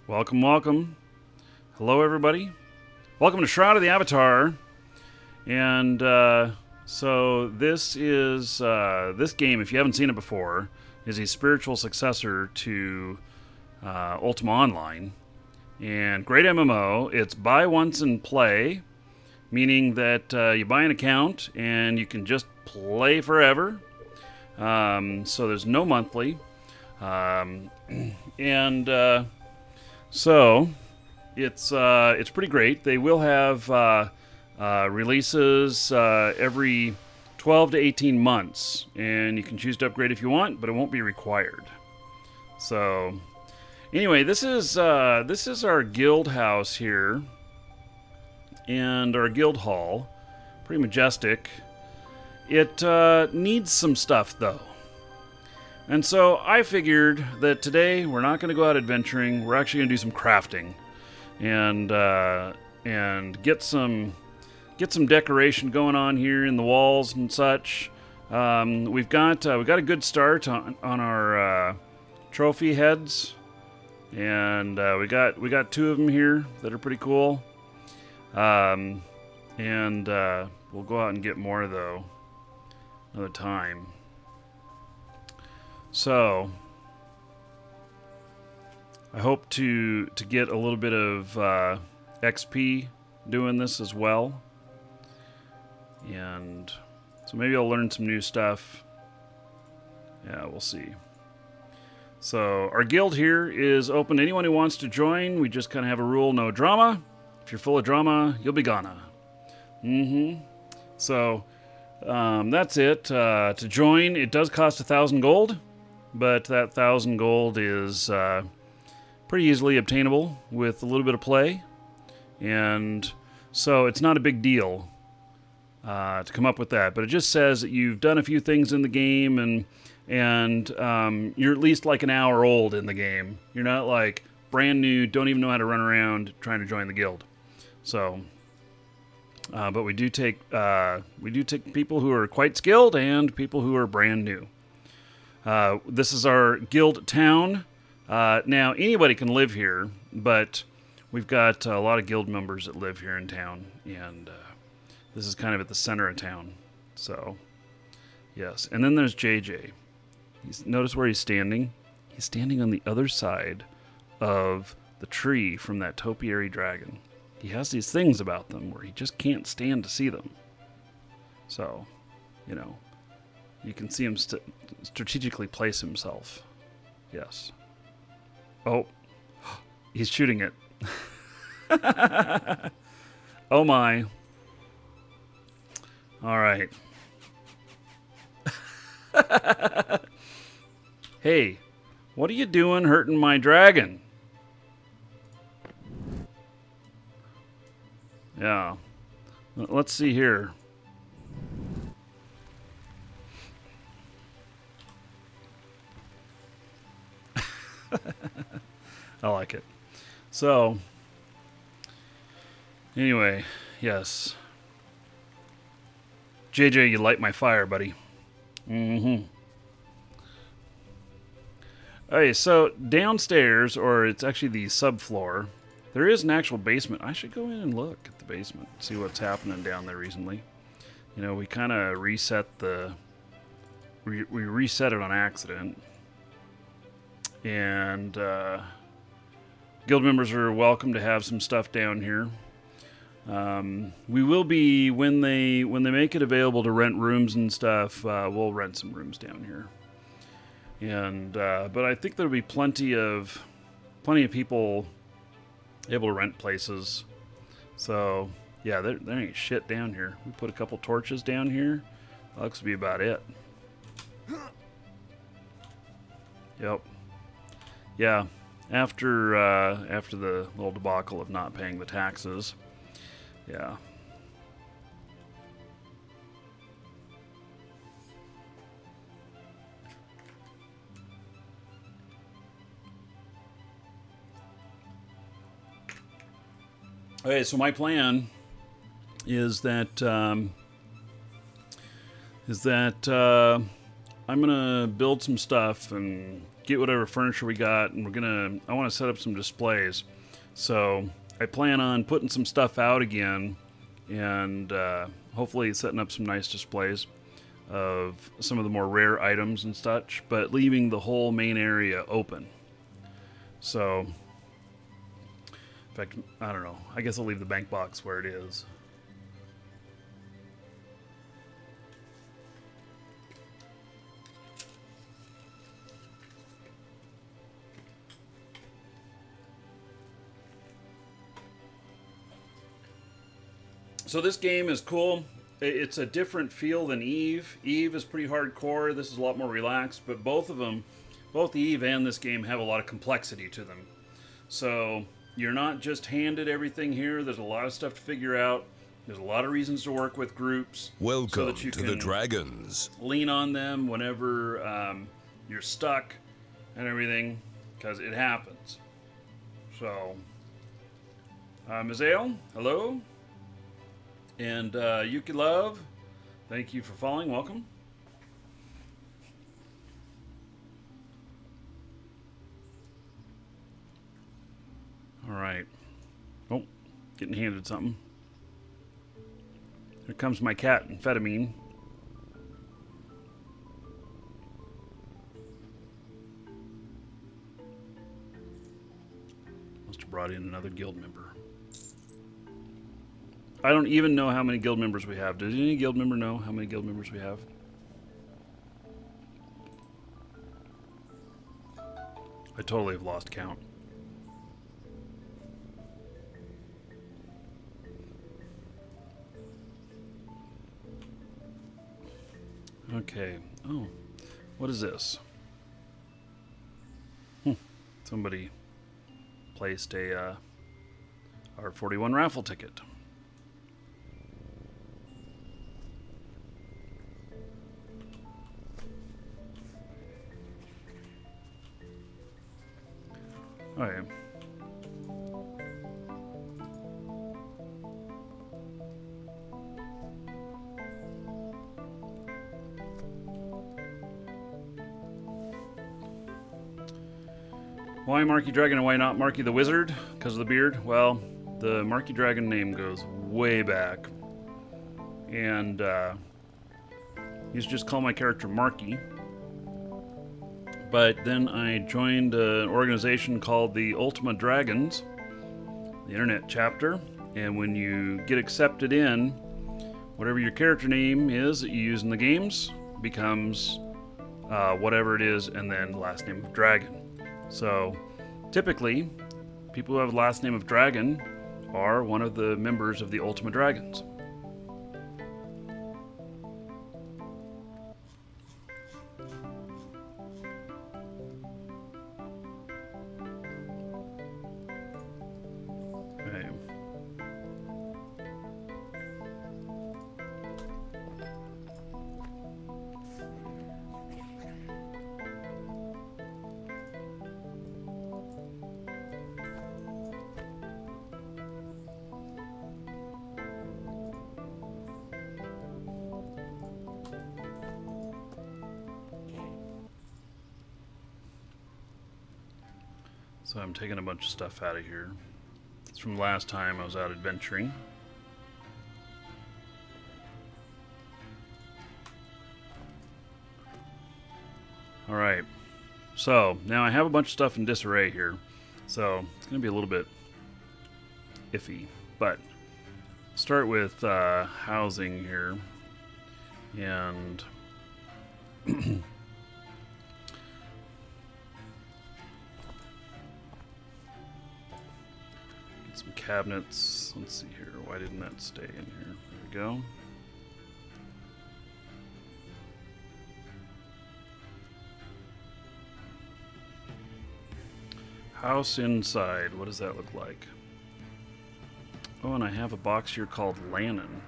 Welcome, welcome. Hello, everybody. Welcome to Shroud of the Avatar. And so this is this game, if you haven't seen it before, is a spiritual successor to Ultima Online. And great MMO. It's buy once and play, meaning that you buy an account and you can just play forever. So there's no monthly. So it's pretty great. They will have releases every 12 to 18 months, and you can choose to upgrade if you want, but it won't be required. So anyway, this is our guild house here, and our guild hall. Pretty majestic. It needs some stuff though. And so I figured that today we're not going to go out adventuring. We're actually going to do some crafting, and get some decoration going on here in the walls and such. We've got a good start on our trophy heads, and we got two of them here that are pretty cool. We'll go out and get more though another time. So I hope to get a little bit of XP doing this as well. And so maybe I'll learn some new stuff. Yeah, we'll see. So our guild here is open to anyone who wants to join. We just kind of have a rule, no drama. If you're full of drama, you'll be gonna. So that's it. To join, it does cost 1,000 gold. But that 1,000 gold is pretty easily obtainable with a little bit of play. And so it's not a big deal to come up with that. But it just says that you've done a few things in the game and you're at least like an hour old in the game. You're not like brand new, don't even know how to run around trying to join the guild. So, but we do take people who are quite skilled and people who are brand new. This is our guild town. Now, anybody can live here, but we've got a lot of guild members that live here in town, and this is kind of at the center of town. So, yes. And then there's JJ. Notice where he's standing? He's standing on the other side of the tree from that topiary dragon. He has these things about them where he just can't stand to see them. So, you can see him strategically place himself. Yes. Oh, he's shooting it. Oh my. All right. Hey, what are you doing hurting my dragon? Yeah. Let's see here. I like it. So, anyway, yes. JJ, you light my fire, buddy. Okay, so downstairs, or it's actually the subfloor, there is an actual basement. I should go in and look at the basement, see what's happening down there recently. We kind of reset we reset it on accident. And guild members are welcome to have some stuff down here. We will be, when they make it available to rent rooms and stuff, we'll rent some rooms down here. And but I think there'll be plenty of people able to rent places. So yeah, there ain't shit down here. We put a couple torches down here. That looks to be about it. Yep. Yeah, after the little debacle of not paying the taxes, yeah. Okay, so my plan is that I'm gonna build some stuff and get whatever furniture we got, and I want to set up some displays. So I plan on putting some stuff out again, and hopefully setting up some nice displays of some of the more rare items and such, but leaving the whole main area open. So, in fact, I don't know. I guess I'll leave the bank box where it is. So this game is cool. It's a different feel than Eve. Eve is pretty hardcore. This is a lot more relaxed, but both of them, both Eve and this game, have a lot of complexity to them. So you're not just handed everything here. There's a lot of stuff to figure out. There's a lot of reasons to work with groups. Welcome so that you to can the Dragons. lean on them whenever you're stuck and everything, because it happens. So, Mizael, hello. And Yuki Love, thank you for following. Welcome. All right. Oh, getting handed something. Here comes my cat, Amphetamine. Must have brought in another guild member. I don't even know how many guild members we have. Does any guild member know how many guild members we have? I totally have lost count. Okay. Oh, what is this? Somebody placed a R41 raffle ticket. Okay. Why Markee Dragon and why not Markee the Wizard? Because of the beard? Well, the Markee Dragon name goes way back. And used to just call my character Markee. But then I joined an organization called the Ultima Dragons, the internet chapter. And when you get accepted in, whatever your character name is that you use in the games becomes whatever it is, and then last name of Dragon. So typically, people who have the last name of Dragon are one of the members of the Ultima Dragons. Okay. So I'm taking a bunch of stuff out of here. It's from last time I was out adventuring. Alright, so now I have a bunch of stuff in disarray here, so it's going to be a little bit iffy, but start with housing here, and some cabinets. Let's see here. Why didn't that stay in here? There we go. House inside. What does that look like? Oh, and I have a box here called Lannon.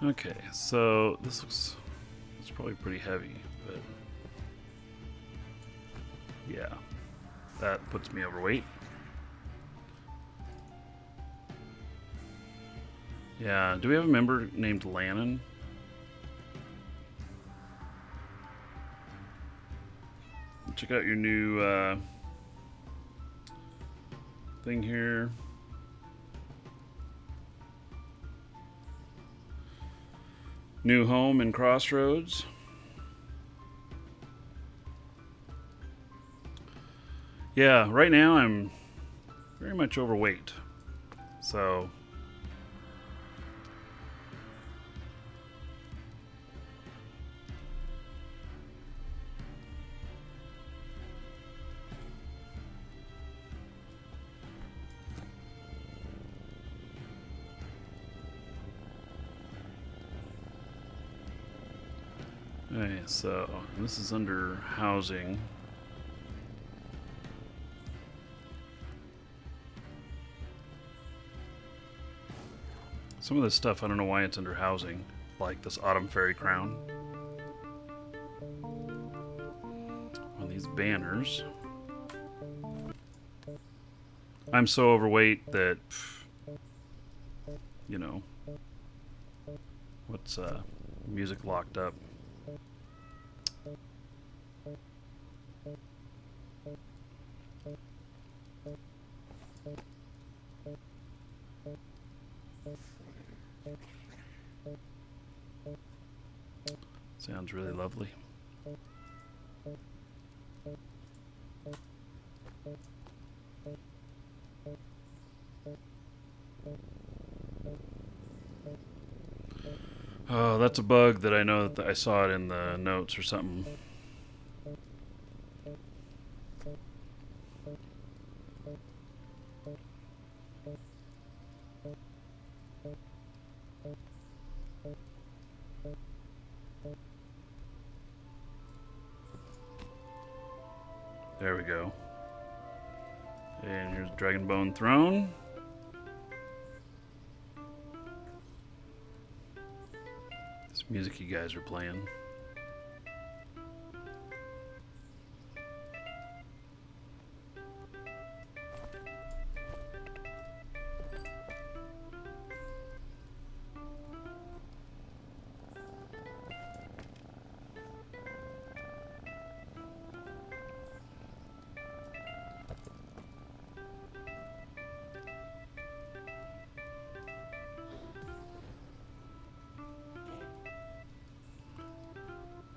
Okay, so this looks, it's probably pretty heavy, but yeah. That puts me overweight. Yeah, do we have a member named Lannon? Check out your new thing here. New home in Crossroads. Yeah, right now I'm very much overweight. So okay, so this is under housing. Some of this stuff, I don't know why it's under housing, like this Autumn Fairy Crown. On these banners. I'm so overweight that, you know, what's music locked up? Sounds really lovely. Oh, that's a bug that I know that I saw it in the notes or something. There we go. And here's Dragonbone Throne. This music you guys are playing.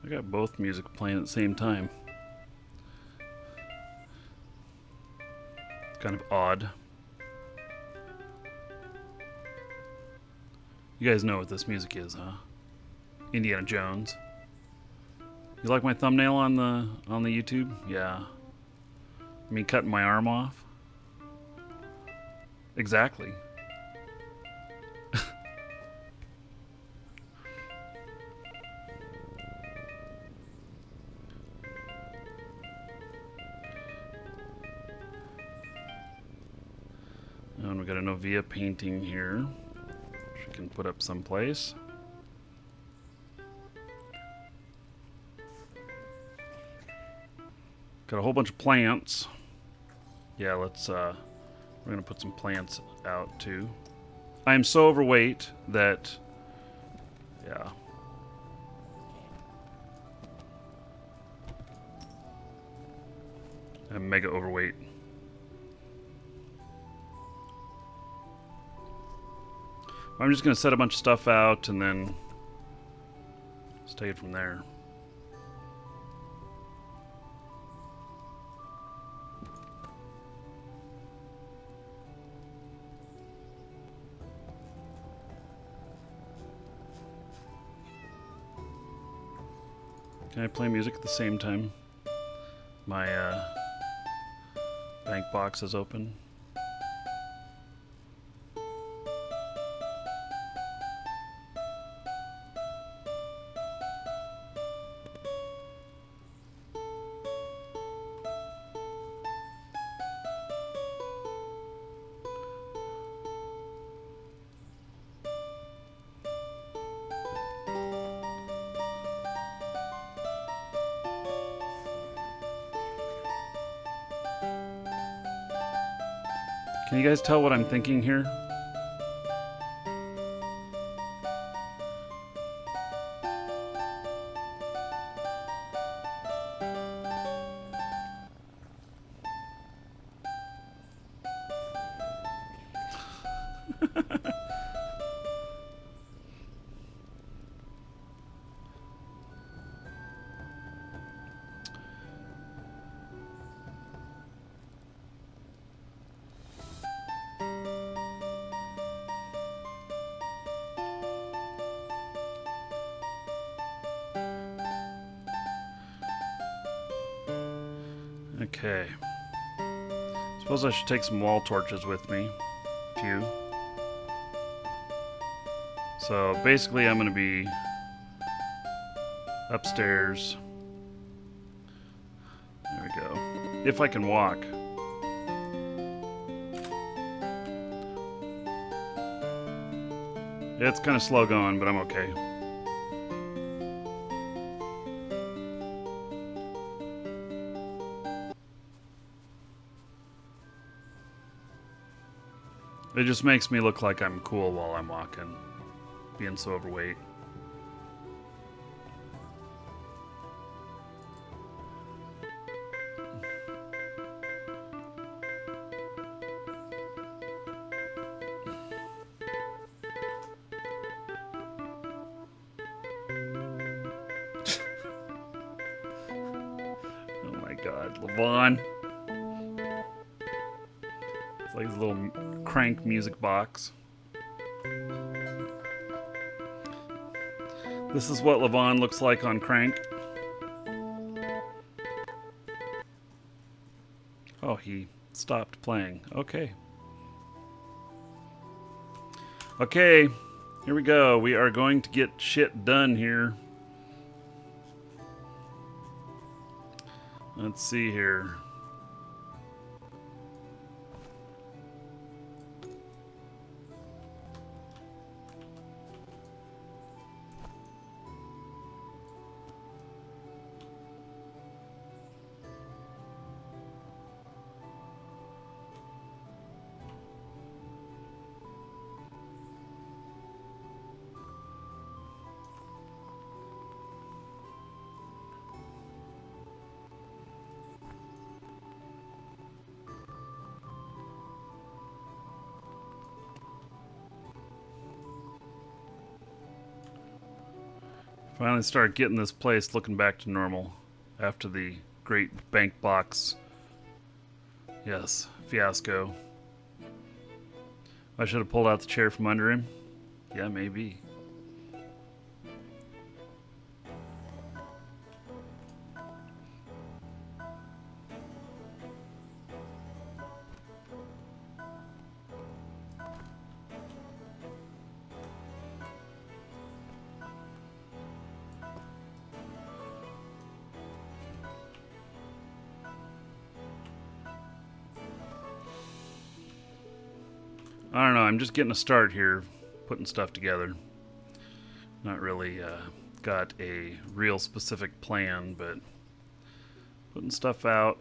I got both music playing at the same time. It's kind of odd. You guys know what this music is, huh? Indiana Jones. You like my thumbnail on the YouTube? Yeah. I mean, cutting my arm off? Exactly. And we got a Novia painting here, which we can put up someplace. Got a whole bunch of plants. Yeah, let's we're gonna put some plants out too. I am so overweight that, yeah. I'm mega overweight. I'm just going to set a bunch of stuff out and then just take it from there. Can I play music at the same time? My bank box is open. Can you guys tell what I'm thinking here? Okay. Suppose I should take some wall torches with me. A few. So basically I'm going to be upstairs. There we go. If I can walk. It's kind of slow going, but I'm okay. It just makes me look like I'm cool while I'm walking, being so overweight. Oh my god, Levon. It's like his little crank music box. This is what Levon looks like on crank. Oh, he stopped playing. Okay. Okay, here we go. We are going to get shit done here. Let's see here. Finally start getting this place looking back to normal after the great bank box, yes, fiasco. I should have pulled out the chair from under him. Yeah, maybe. I don't know, I'm just getting a start here, putting stuff together. Not really got a real specific plan, but putting stuff out.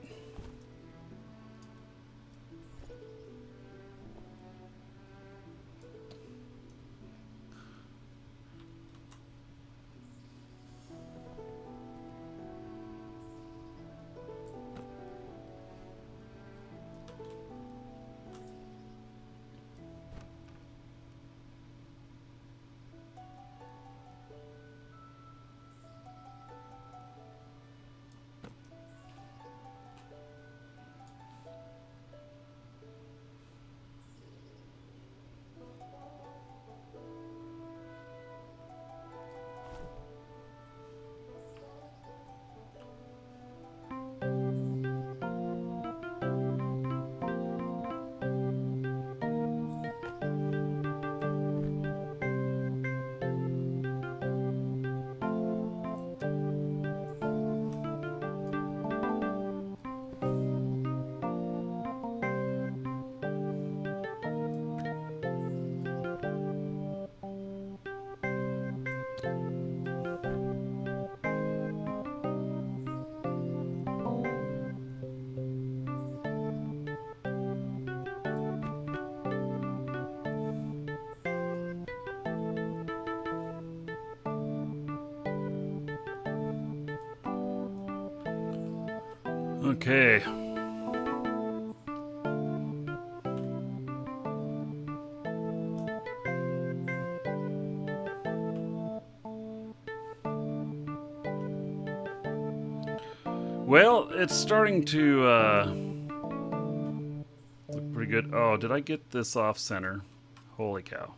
Okay. Well, it's starting to look pretty good. Oh, did I get this off center? Holy cow.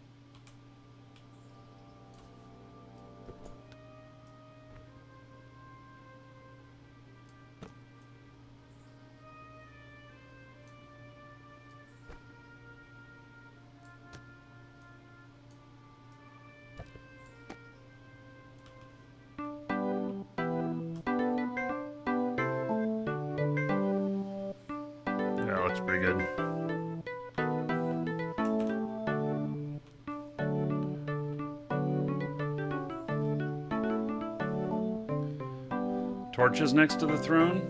Yeah, looks pretty good. Torches next to the throne?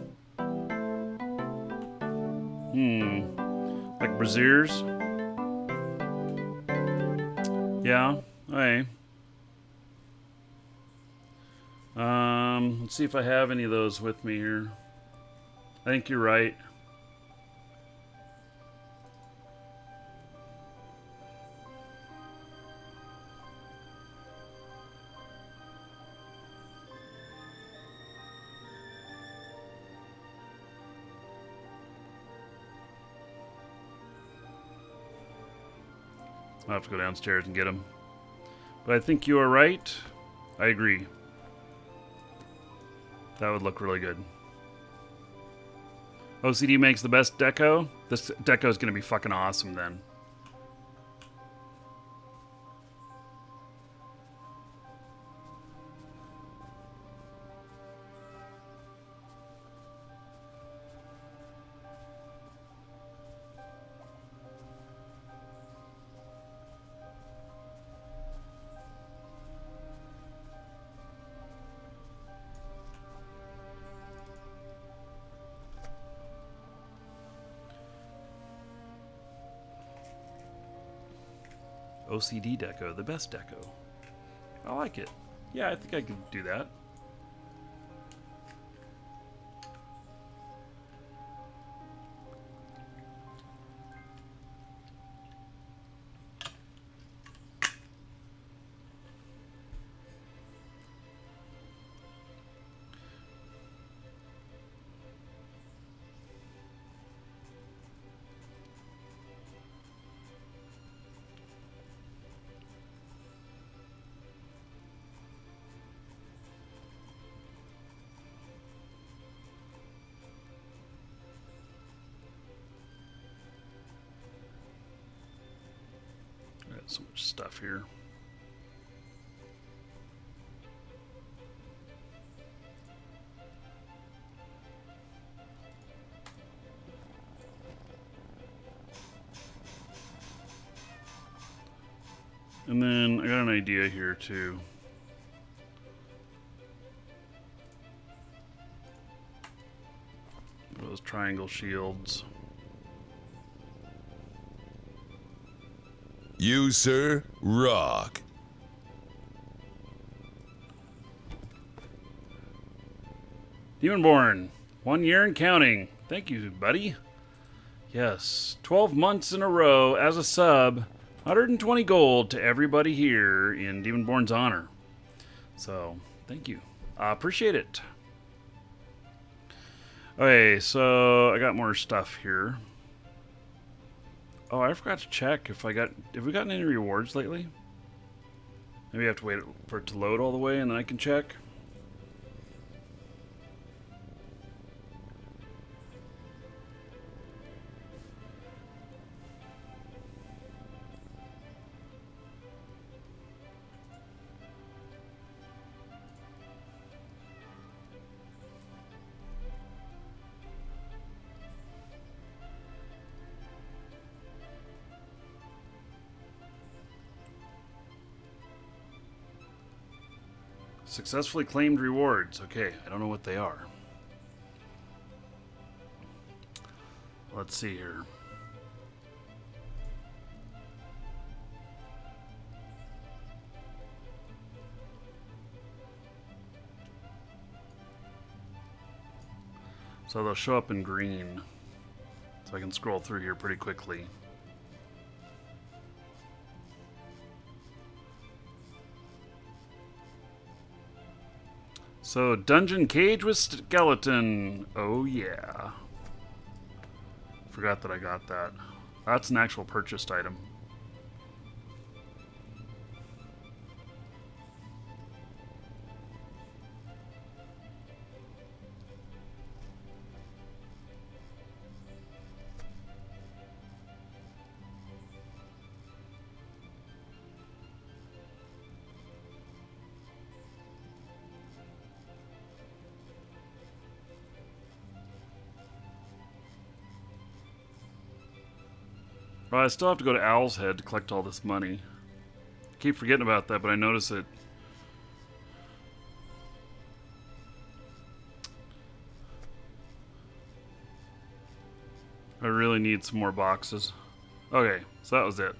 Like braziers? Yeah, hey. Let's see if I have any of those with me here. I think you're right. I'll have to go downstairs and get them. But I think you are right. I agree. That would look really good. OCD makes the best deco. This deco is going to be fucking awesome then. OCD deco, the best deco. I like it. Yeah, I think I could do that. Got so much stuff here. And then I got an idea here too. Those triangle shields. You, sir, rock. Demonborn, 1 year and counting. Thank you, buddy. Yes, 12 months in a row as a sub. 120 gold to everybody here in Demonborn's honor. So, thank you. I appreciate it. Okay, so I got more stuff here. Oh, I forgot to check if have we gotten any rewards lately? Maybe I have to wait for it to load all the way and then I can check. Successfully claimed rewards. Okay, I don't know what they are. Let's see here. So they'll show up in green. So I can scroll through here pretty quickly. So, Dungeon Cage with Skeleton. Oh, yeah. Forgot that I got that. That's an actual purchased item. Well, I still have to go to Owl's Head to collect all this money. I keep forgetting about that, but I notice it. I really need some more boxes. Okay, so that was it.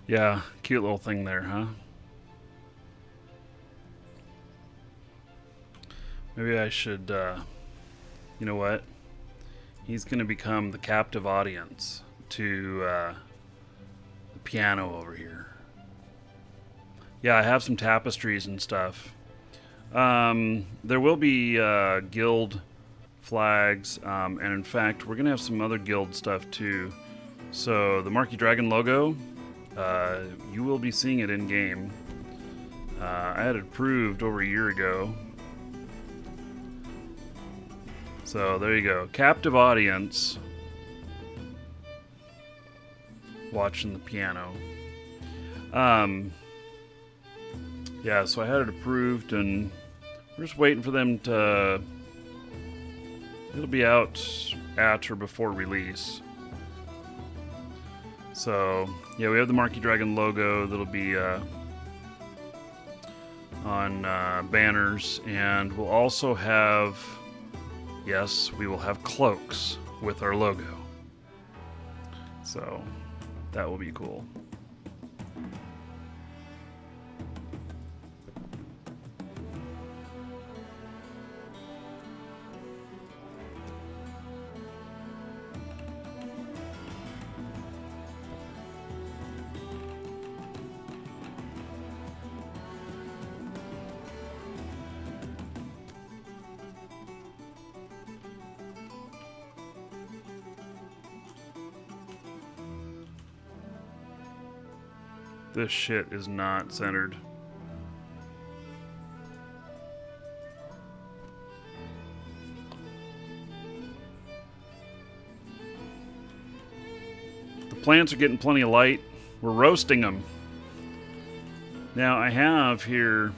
Yeah, cute little thing there, huh? Maybe I should, you know what? He's going to become the captive audience to the piano over here. Yeah, I have some tapestries and stuff. There will be guild flags, and in fact, we're going to have some other guild stuff too. So the Markee Dragon logo, you will be seeing it in game. I had it approved over a year ago. So there you go. Captive audience watching the piano. Yeah, so I had it approved and we're just waiting for them to... It'll be out at or before release. So, yeah, we have the Markee Dragon logo that'll be on banners, and we'll also have, yes, we will have cloaks with our logo. So, that will be cool. This shit is not centered. The plants are getting plenty of light. We're roasting them. Now I have here...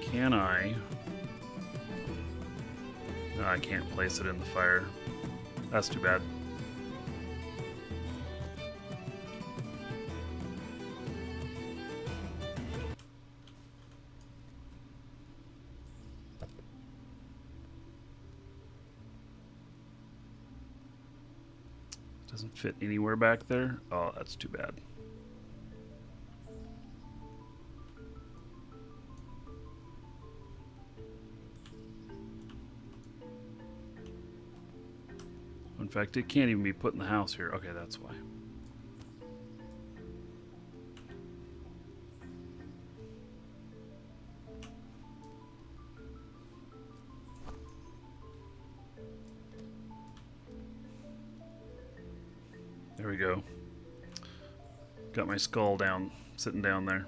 Can I? No, I can't place it in the fire. That's too bad. Doesn't fit anywhere back there. Oh, that's too bad. In fact, it can't even be put in the house here. Okay, that's why. There we go. Got my skull down, sitting down there.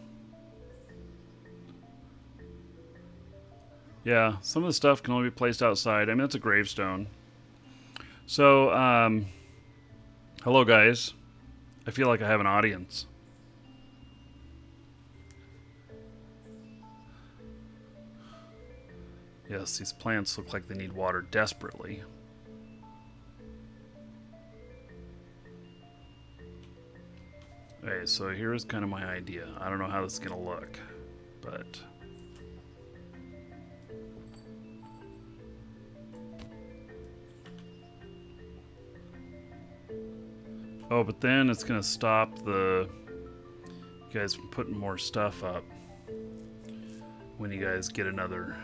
Yeah, some of the stuff can only be placed outside. I mean, it's a gravestone. So, hello guys. I feel like I have an audience. Yes, these plants look like they need water desperately. Okay, so here's kind of my idea. I don't know how this is going to look, but... Oh, but then it's going to stop the... You guys from putting more stuff up when you guys get another...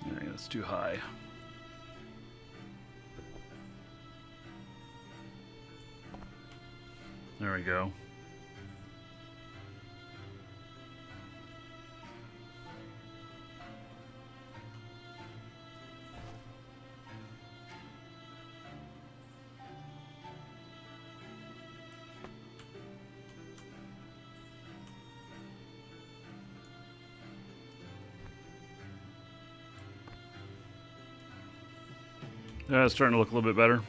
Alright, that's too high. There we go. Yeah, it's starting to look a little bit better.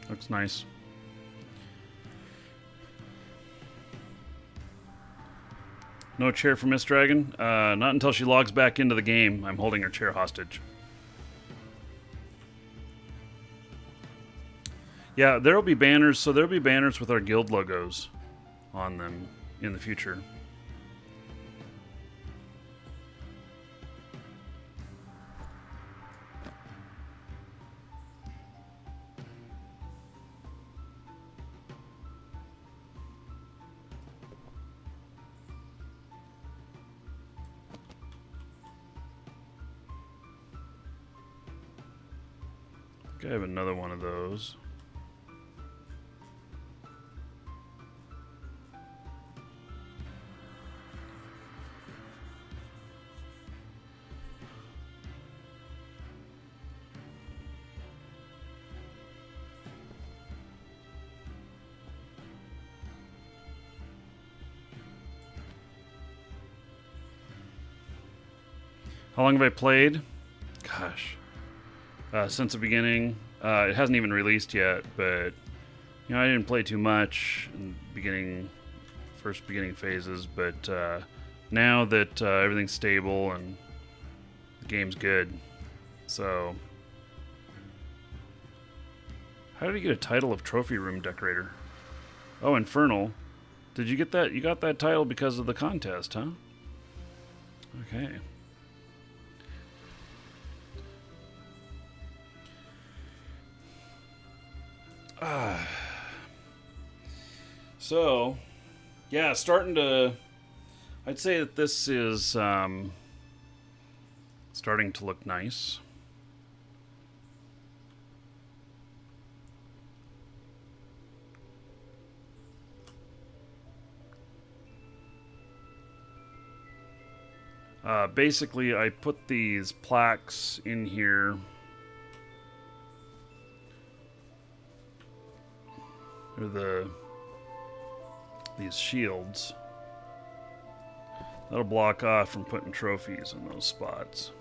Looks nice. No chair for Miss Dragon? Not until she logs back into the game. I'm holding her chair hostage. Yeah, there'll be banners. So there'll be banners with our guild logos on them in the future. Okay, I have another one of those. How long have I played? Gosh. Since the beginning. It hasn't even released yet, but you know, I didn't play too much in the first beginning phases, but now that everything's stable and the game's good, so how did you get a title of trophy room decorator? Oh, Infernal. Did you get that? You got that title because of the contest, huh? Okay. So, yeah, starting to... I'd say that this is starting to look nice. Basically, I put these plaques in here. They're these shields. That'll block off from putting trophies in those spots.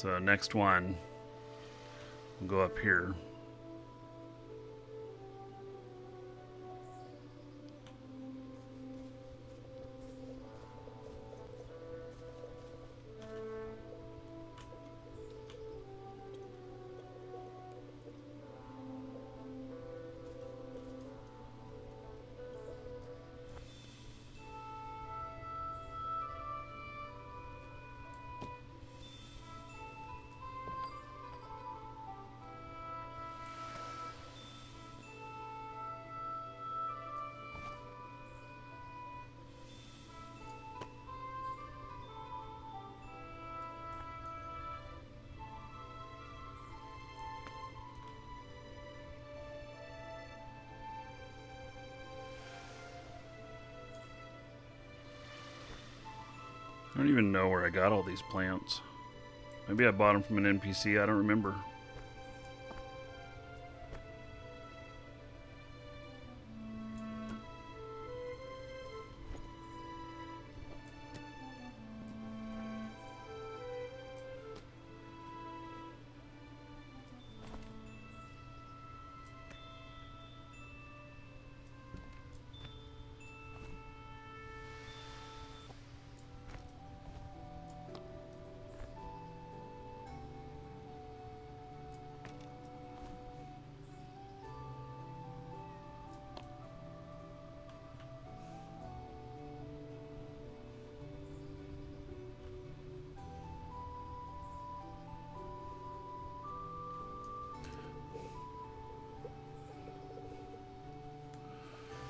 So next one, we'll go up here. I don't even know where I got all these plants. Maybe I bought them from an NPC, I don't remember.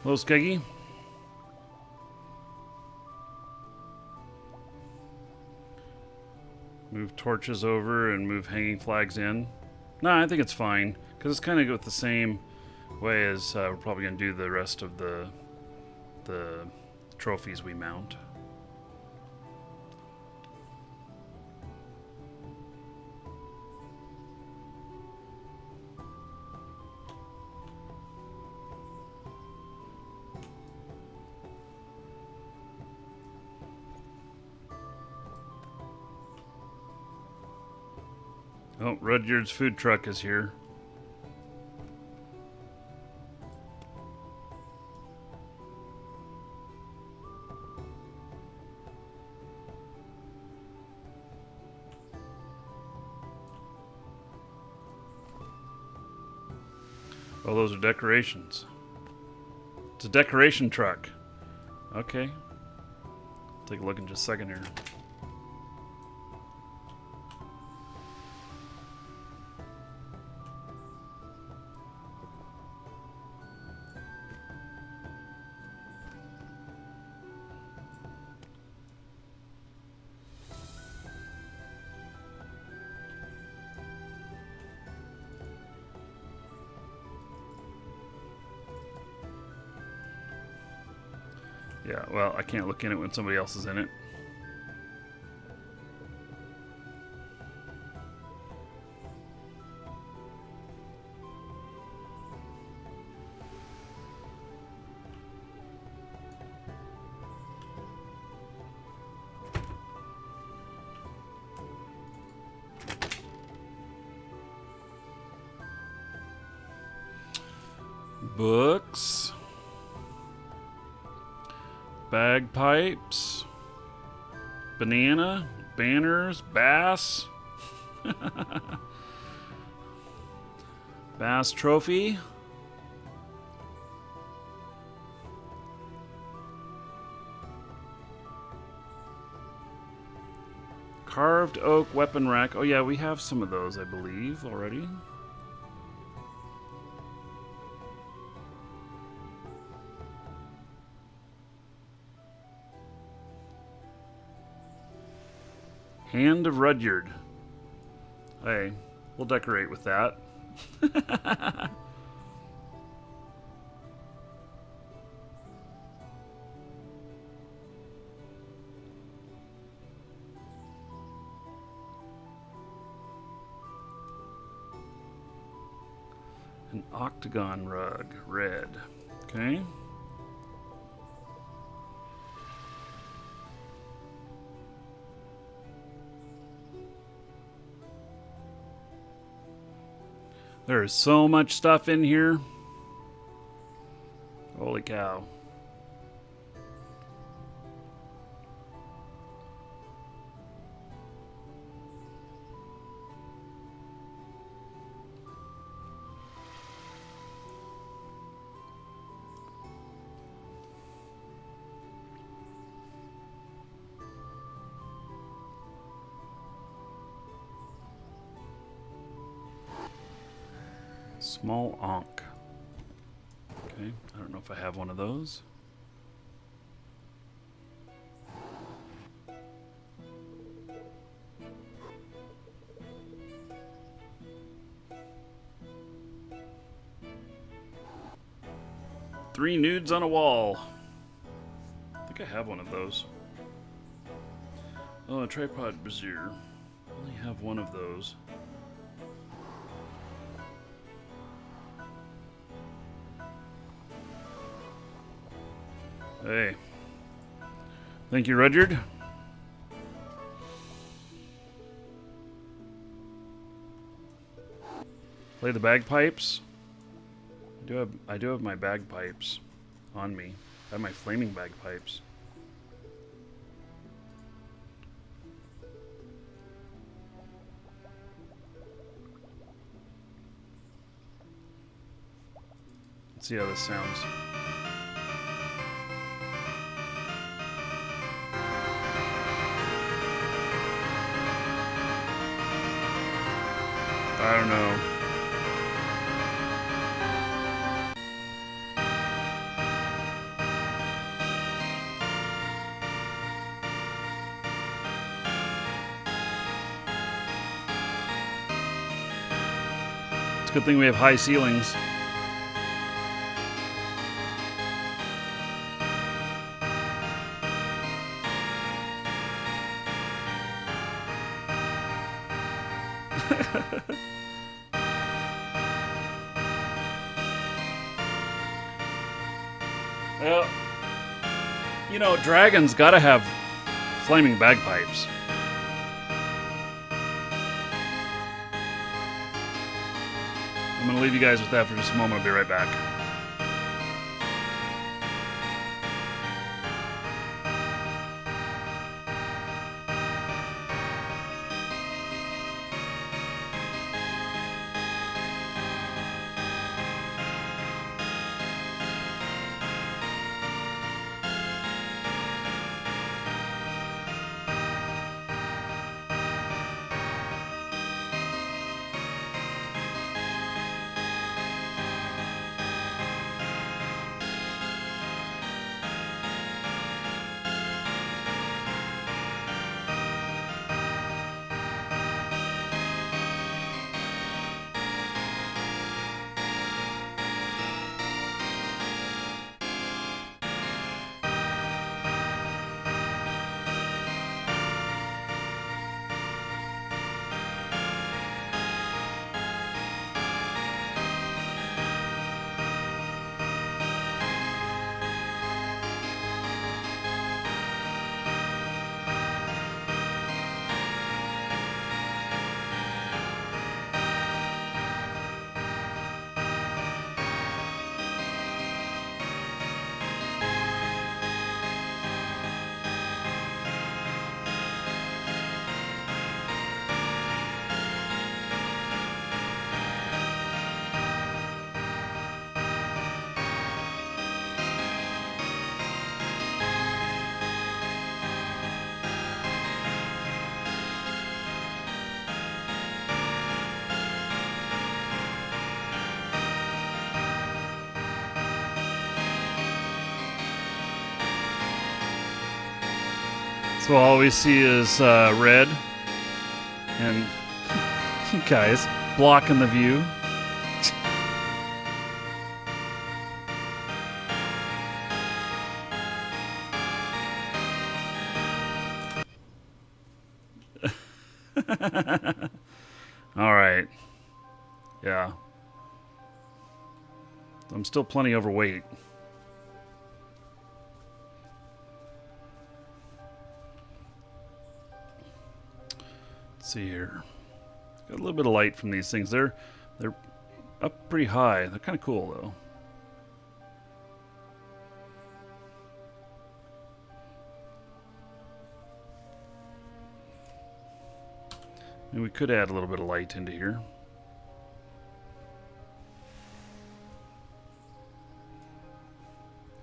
Hello, Skeggy. Move torches over and move hanging flags in. No, I think it's fine, because it's kind of go the same way as we're probably going to do the rest of the trophies we mount. Oh, Rudyard's food truck is here. Oh, those are decorations. It's a decoration truck. Okay. Take a look in just a second here. Yeah, well, I can't look in it when somebody else is in it. Books. Bagpipes. Banana. Banners. Bass. Bass trophy. Carved oak weapon rack. Oh yeah, we have some of those, I believe, already. Hand of Rudyard. Hey, we'll decorate with that. An octagon rug, red. Okay. There is so much stuff in here. Holy cow. Small Ankh. Okay, I don't know if I have one of those. Three nudes on a wall. I think I have one of those. Oh, a tripod brazier. I only have one of those. Hey. Thank you, Rudyard. Play the bagpipes. I do have my bagpipes on me. I have my flaming bagpipes. Let's see how this sounds. I don't know. It's a good thing we have high ceilings. Well, you know, dragons gotta have flaming bagpipes. I'm gonna leave you guys with that for just a moment. I'll be right back. So all we see is red and guys blocking the view. All right. Yeah. I'm still plenty overweight. Let's see here. Got a little bit of light from these things. They're up pretty high. They're kind of cool, though. And we could add a little bit of light into here.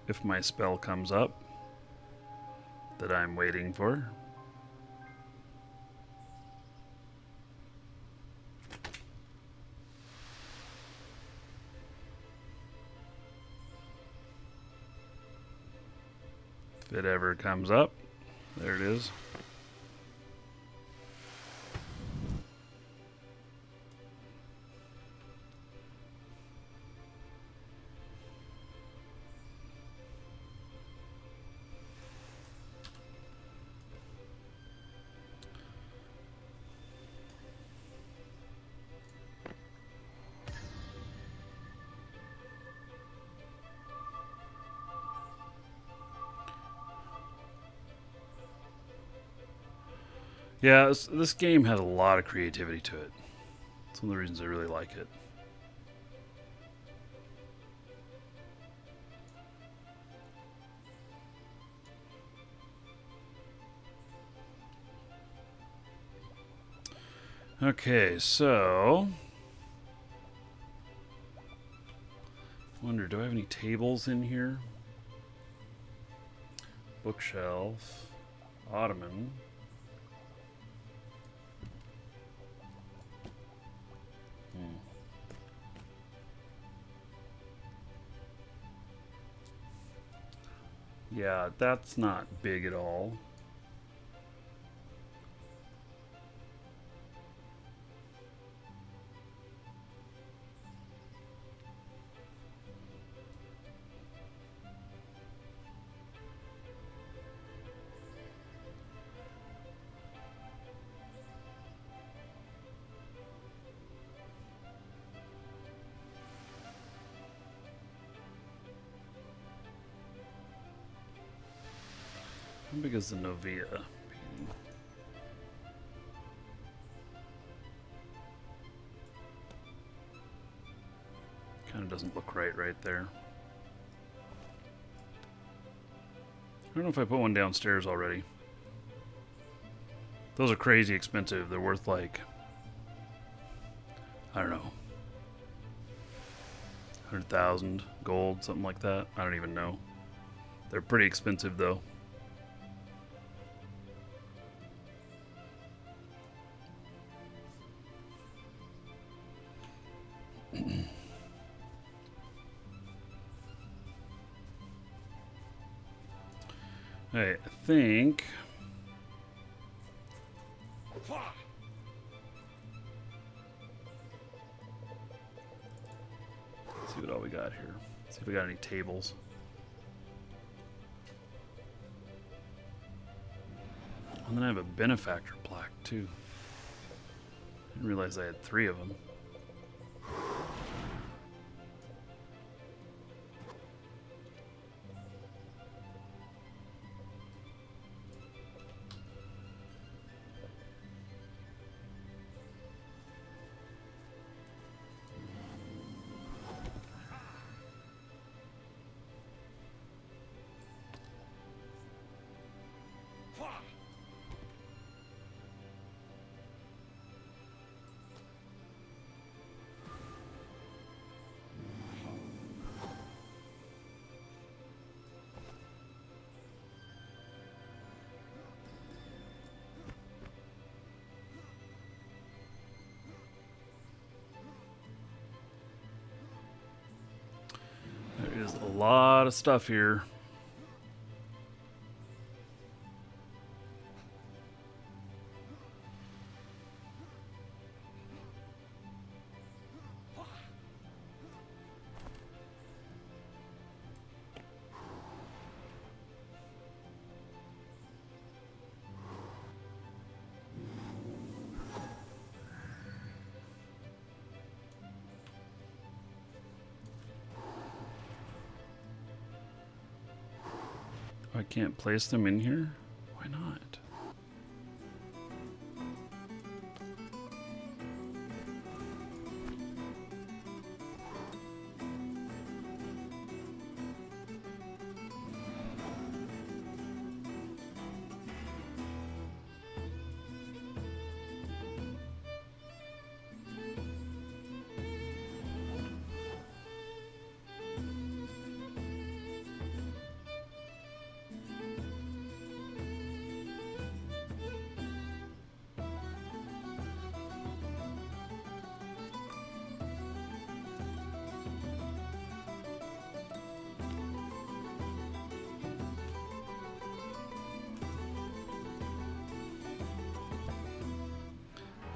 If my spell comes up that I'm waiting for. If it ever comes up, there it is. Yeah, this game has a lot of creativity to it. It's one of the reasons I really like it. Okay, so... I wonder, do I have any tables in here? Bookshelf. Ottoman. Yeah, that's not big at all. How big is the Novia painting? Kind of doesn't look right there. I don't know if I put one downstairs already. Those are crazy expensive. They're worth like, I don't know, 100,000 gold, something like that. I don't even know. They're pretty expensive though. I think... Let's see what all we got here. See if we got any tables. And then I have a benefactor plaque too. Didn't realize I had 3 of them. There is a lot of stuff here. I can't place them in here? Why not?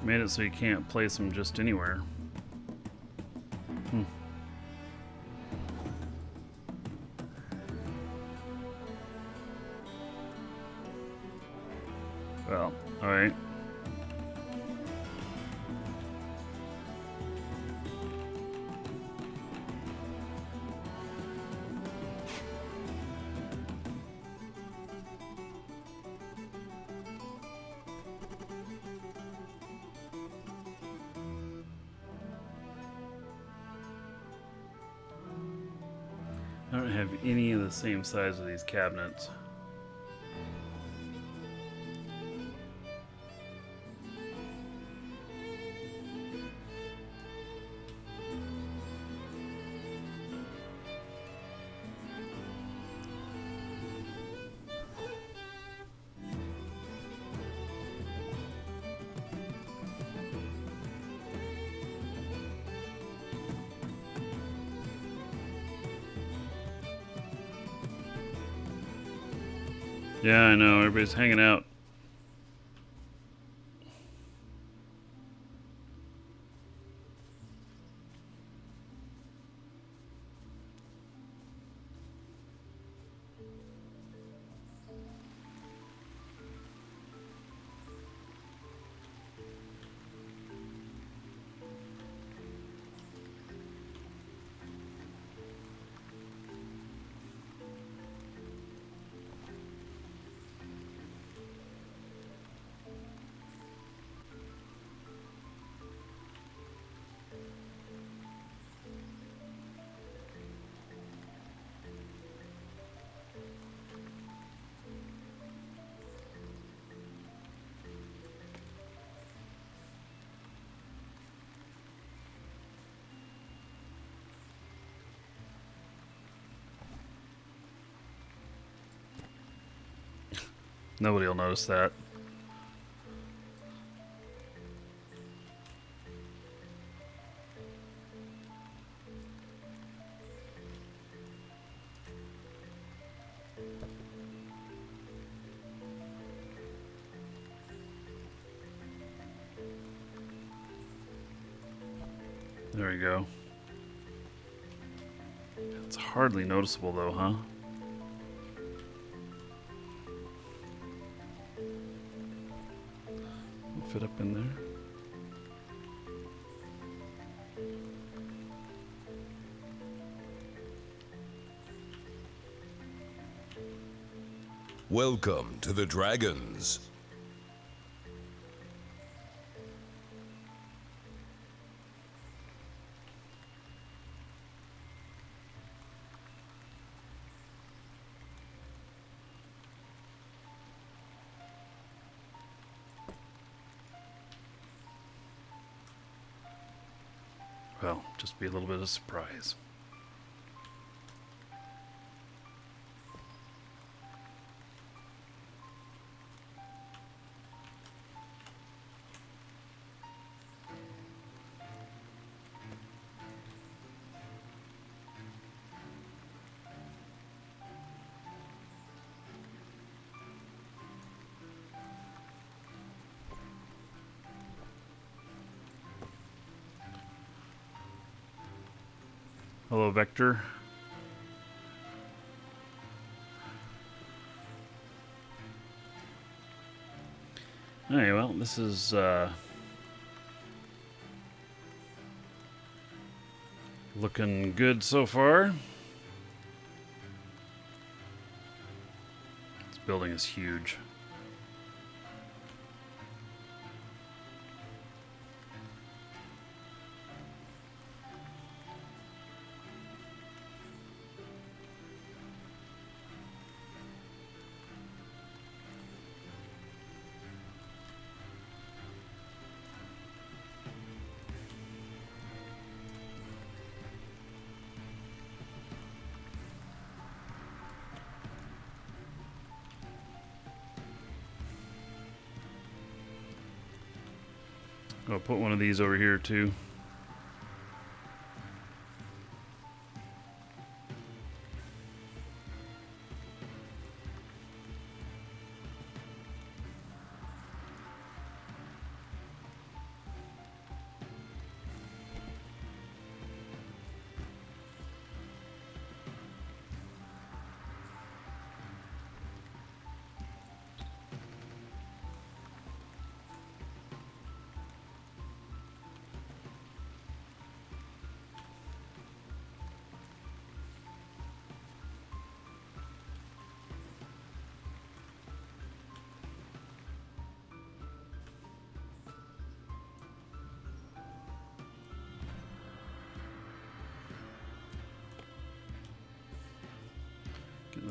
Made it so you can't place them just anywhere. Well, alright. I don't have any of the same size of these cabinets. Yeah, I know. Everybody's hanging out. Nobody will notice that. There we go. It's hardly noticeable though, huh? Fit up in there. Welcome to the Dragons. Well, just be a little bit of surprise. Hello, Vector. Alright, well, this is looking good so far. This building is huge. I'll put one of these over here too.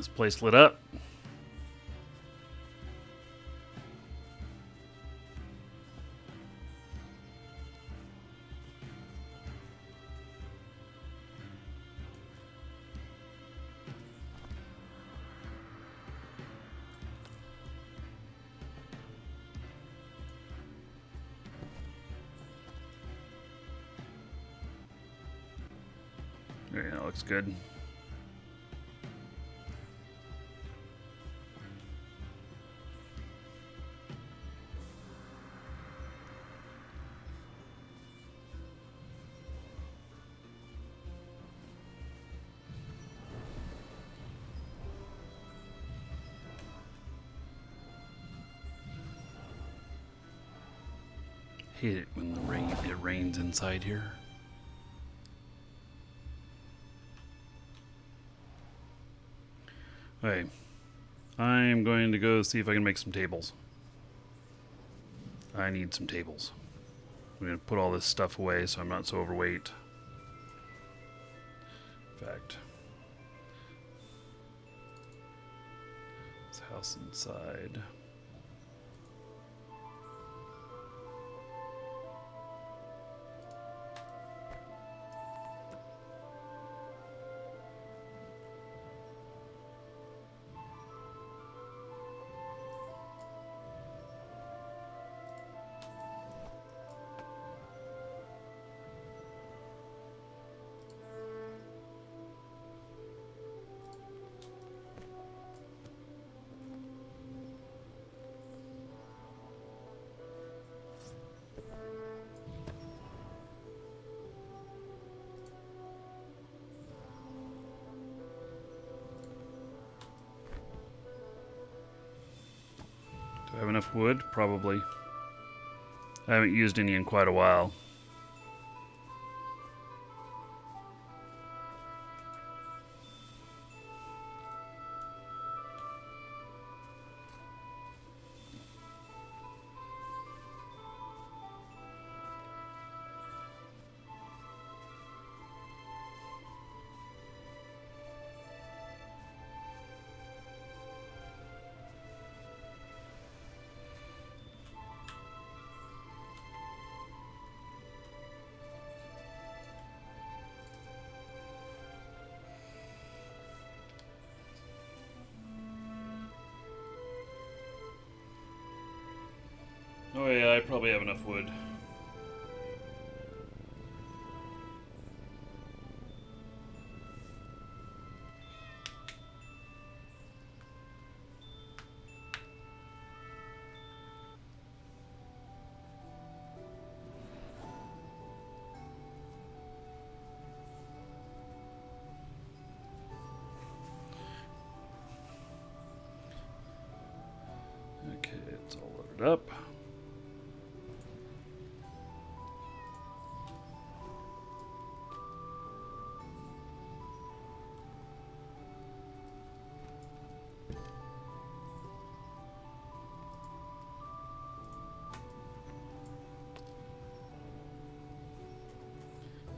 this place lit up. Yeah, that looks good. Hate it when it rains inside here. Okay, I'm going to go see if I can make some tables. I need some tables. I'm going to put all this stuff away so I'm not so overweight. In fact, this house inside. Do I have enough wood? Probably. I haven't used any in quite a while. Oh yeah, I probably have enough wood. Okay, it's all loaded up.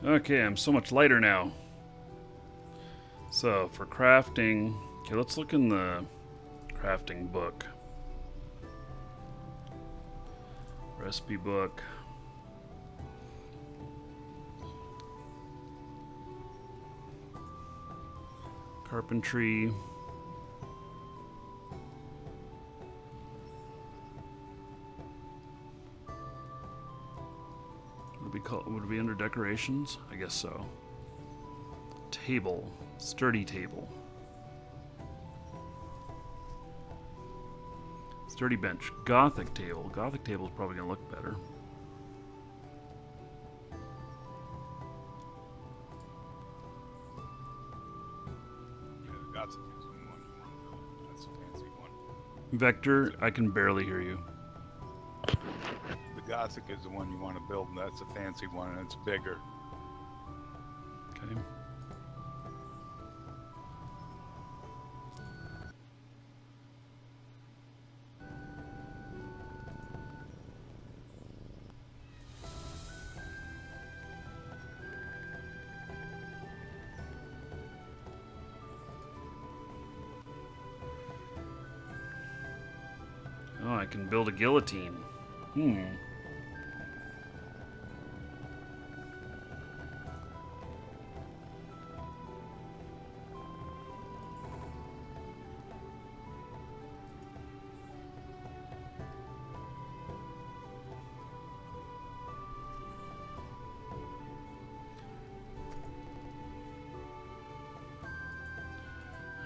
Okay, I'm so much lighter now. So, for crafting... Okay, let's look in the crafting book. Recipe book. Carpentry. Would it be under decorations? I guess so. Table. Sturdy table. Sturdy bench. Gothic table. Gothic table is probably going to look better. Yeah, the Gothic is the one you want to build. That's a fancy one. Vector, I can barely hear you. The Gothic is the one you want to build, and that's a fancy one, and it's bigger. Okay. I can build a guillotine. Hmm.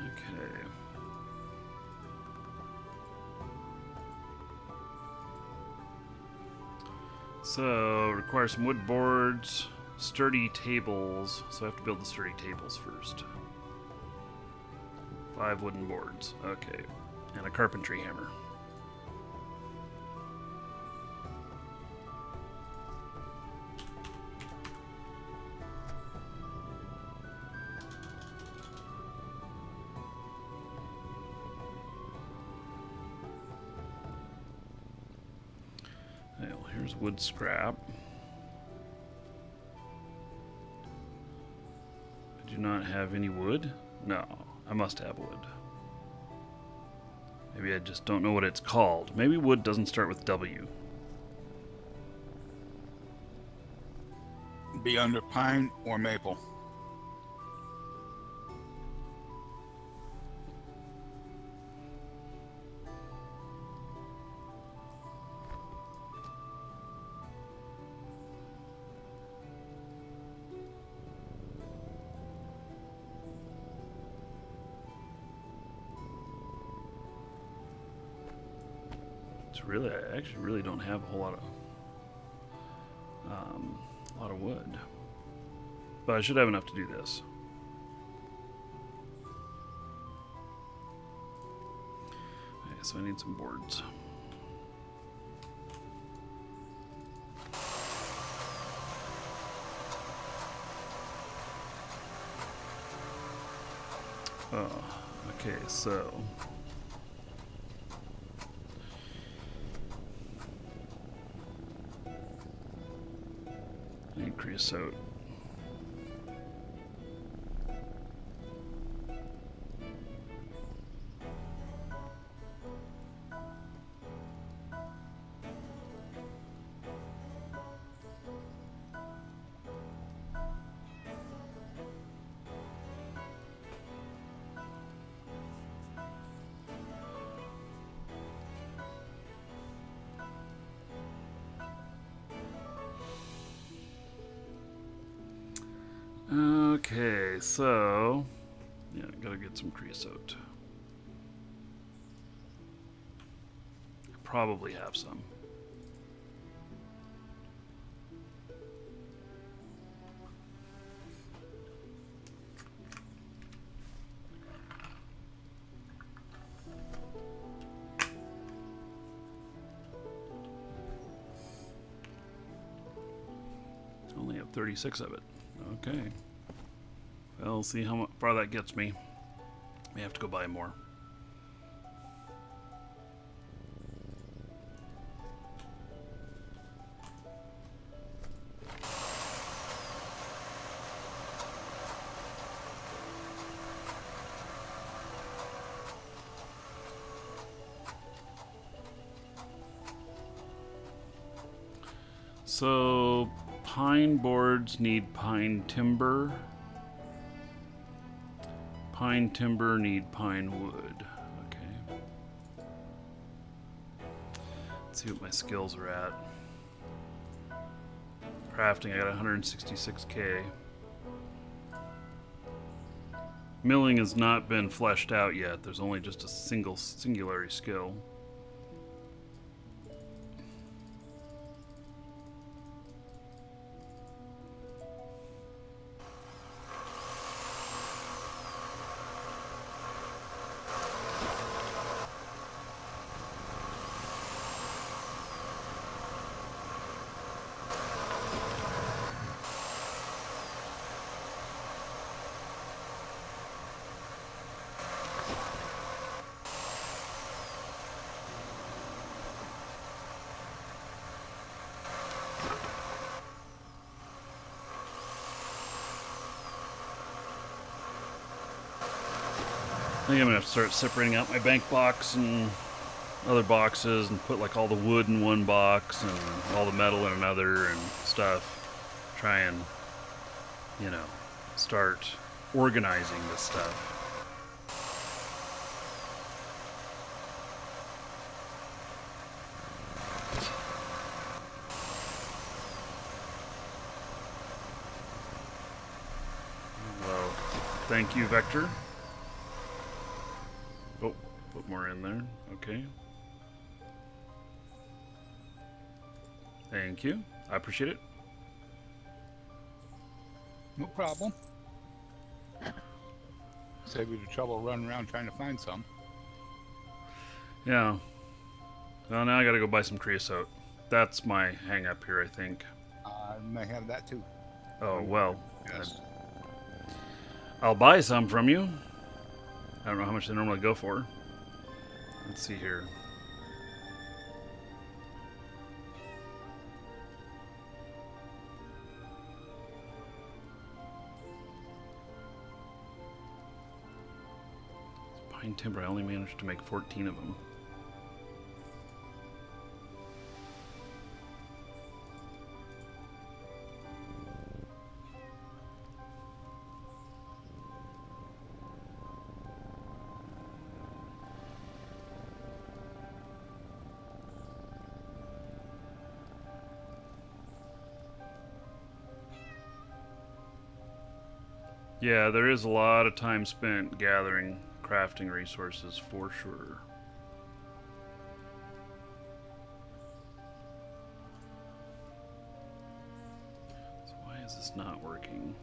Okay. So, require some wood boards, sturdy tables. So I have to build the sturdy tables first. 5 wooden boards. Okay. And a carpentry hammer. Well, here's wood scrap. I do not have any wood. No, I must have wood. Maybe I just don't know what it's called. Maybe wood doesn't start with W. Be under pine or maple. Really, I actually really don't have a whole lot of wood, but I should have enough to do this. Okay, so I need some boards. Oh, okay, so. Need creosote. Okay, so yeah, gotta get some creosote. I probably have some. Only have 36 of it. Okay. Well, we'll see how far that gets me. May have to go buy more. So, pine boards need pine timber. Pine timber need pine wood. Okay. Let's see what my skills are at. Crafting, I got 166k. Milling has not been fleshed out yet. There's only just a singular skill. I think I'm gonna have to start separating out my bank box and other boxes and put like all the wood in one box and all the metal in another and stuff. Try and, you know, start organizing this stuff. Well, thank you, Vector. Oh, put more in there. Okay. Thank you. I appreciate it. No problem. Save you the trouble running around trying to find some. Yeah. Well, now I gotta go buy some creosote. That's my hang up here, I think. I may have that too. Oh, well. Yes. I'll buy some from you. I don't know how much they normally go for. Let's see here. Pine timber, I only managed to make 14 of them. Yeah, there is a lot of time spent gathering crafting resources for sure. So why is this not working?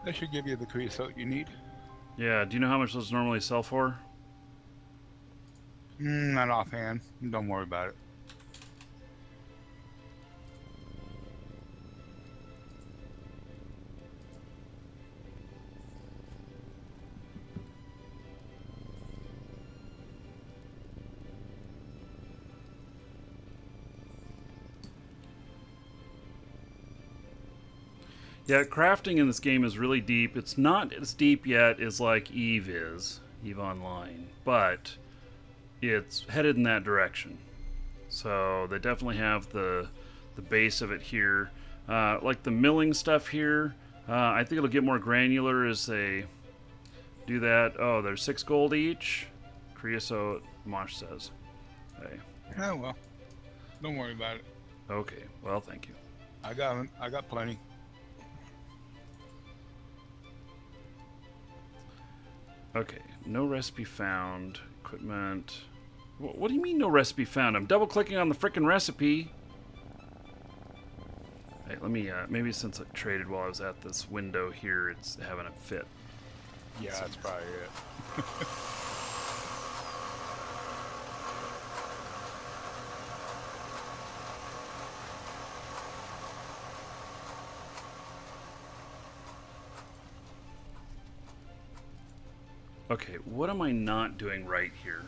That should give you the creosote you need. Yeah, do you know how much those normally sell for? Not offhand. Don't worry about it. Yeah, crafting in this game is really deep. It's not as deep yet as like Eve is, Eve Online, but it's headed in that direction. So they definitely have the base of it here. Like the milling stuff here, I think it'll get more granular as they do that. Oh, there's 6 gold each. Creosote, Mosh says. Hey. Oh well. Don't worry about it. Okay, well, thank you. I got plenty. Okay, no recipe found. Equipment. What do you mean no recipe found? I'm double clicking on the frickin' recipe. Hey, let me, maybe since I traded while I was at this window here, it's having a fit. Yeah, that's probably it. Okay, what am I not doing right here?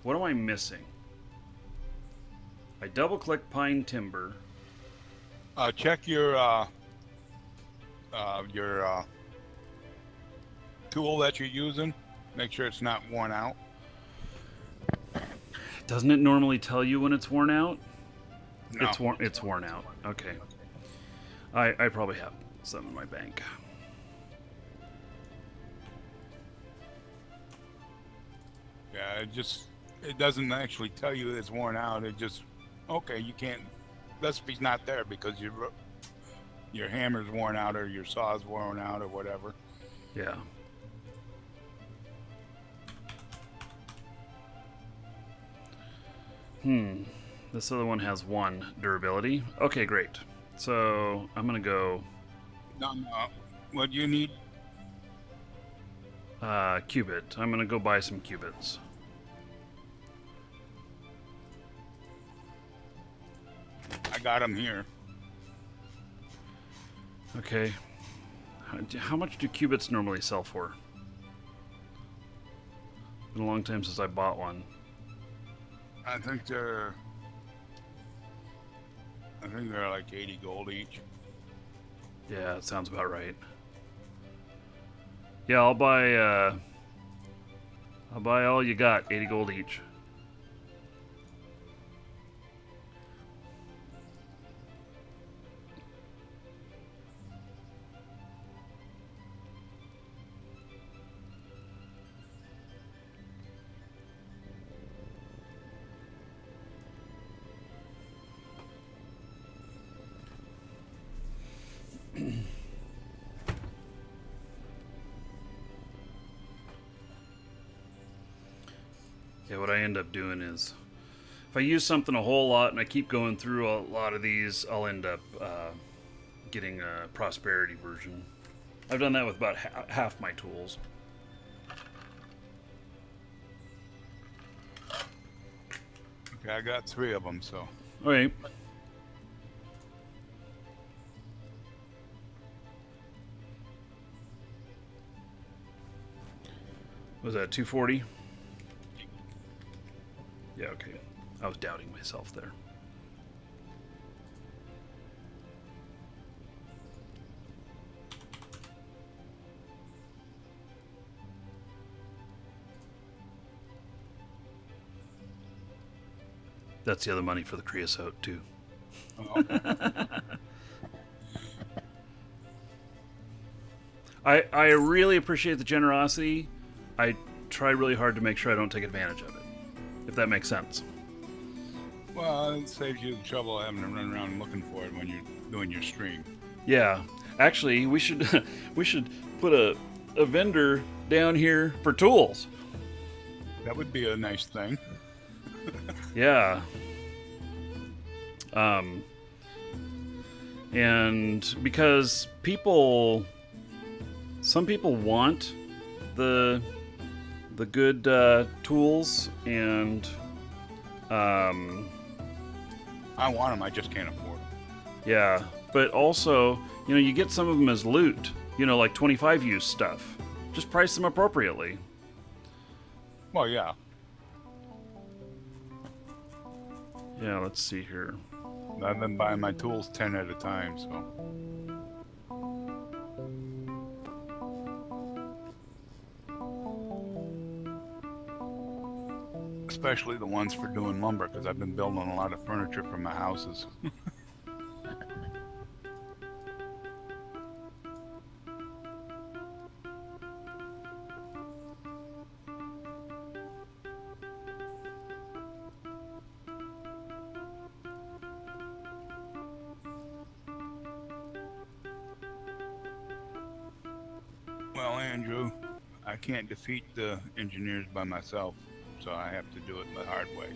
What am I missing? I double click pine timber. Check your tool that you're using. Make sure it's not worn out. Doesn't it normally tell you when it's worn out? No. It's worn out. Okay. I probably have some in my bank. Yeah, it doesn't actually tell you it's worn out. It just, okay, you can't, recipe's not there because your hammer's worn out or your saw's worn out or whatever. Yeah. This other one has 1 durability. Okay, great. So I'm gonna go No. What do you need? cubit. I'm gonna go buy some cubits. I got them here. Okay. How much do cubits normally sell for? Been a long time since I bought one. I think they're like 80 gold each. Yeah, that sounds about right. Yeah, I'll buy all you got, 80 gold each. Yeah, what I end up doing is, if I use something a whole lot and I keep going through a lot of these, I'll end up getting a prosperity version. I've done that with about half my tools. Okay, I got 3 of them, so. All right. Was that 240? Yeah, okay. I was doubting myself there. That's the other money for the creosote, too. Oh, okay. I really appreciate the generosity. I try really hard to make sure I don't take advantage of it, if that makes sense. Well, it saves you the trouble of having to run around looking for it when you're doing your stream. Yeah, actually, we should put a vendor down here for tools. That would be a nice thing. Yeah. And because some people want the good tools, and I want them, I just can't afford them. yeah, but also, you get some of them as loot, like 25 use stuff. Just price them appropriately. Well, yeah. Yeah, let's see here. I've been buying my tools 10 at a time, so. Especially the ones for doing lumber, because I've been building a lot of furniture for my houses. Well, Andrew, I can't defeat the engineers by myself, so I have to do it the hard way.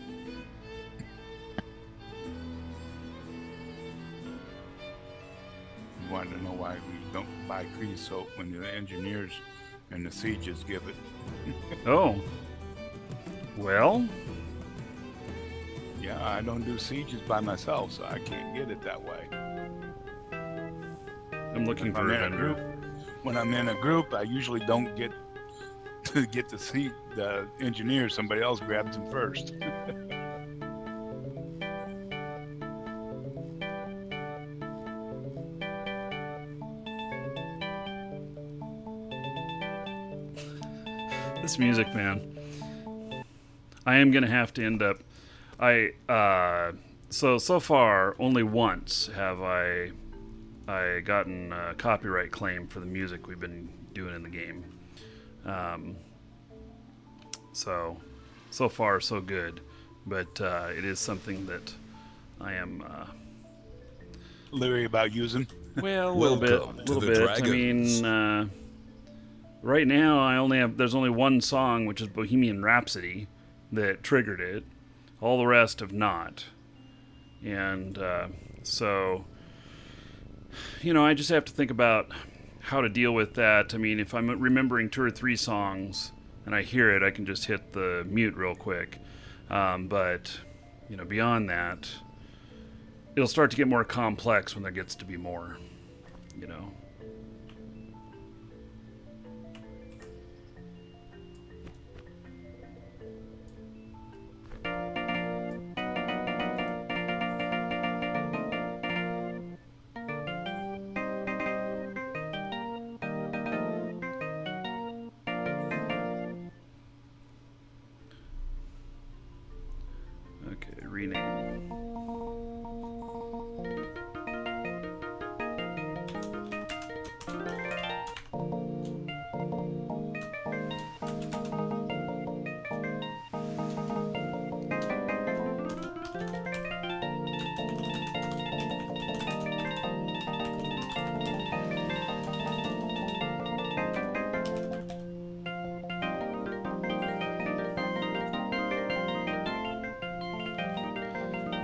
You wanted to know why we don't buy creosote when the engineers and the sieges give it. Oh. Well, Yeah, I don't do sieges by myself, so I can't get it that way. I'm looking If for I'm a in a vendor. group, when I'm in a group, I usually don't get to see the engineers. Somebody else grabs them first. This music, man. I am gonna have to end up. So far only once have I gotten a copyright claim for the music we've been doing in the game. So far so good, but it is something that I am Leery about using. well, a Welcome to little the bit. Dragons. I mean, right now there's only one song, which is Bohemian Rhapsody, that triggered it. All the rest have not, and so I just have to think about how to deal with that. I mean, if I'm remembering 2 or 3 songs and I hear it, I can just hit the mute real quick. But beyond that, it'll start to get more complex when there gets to be more.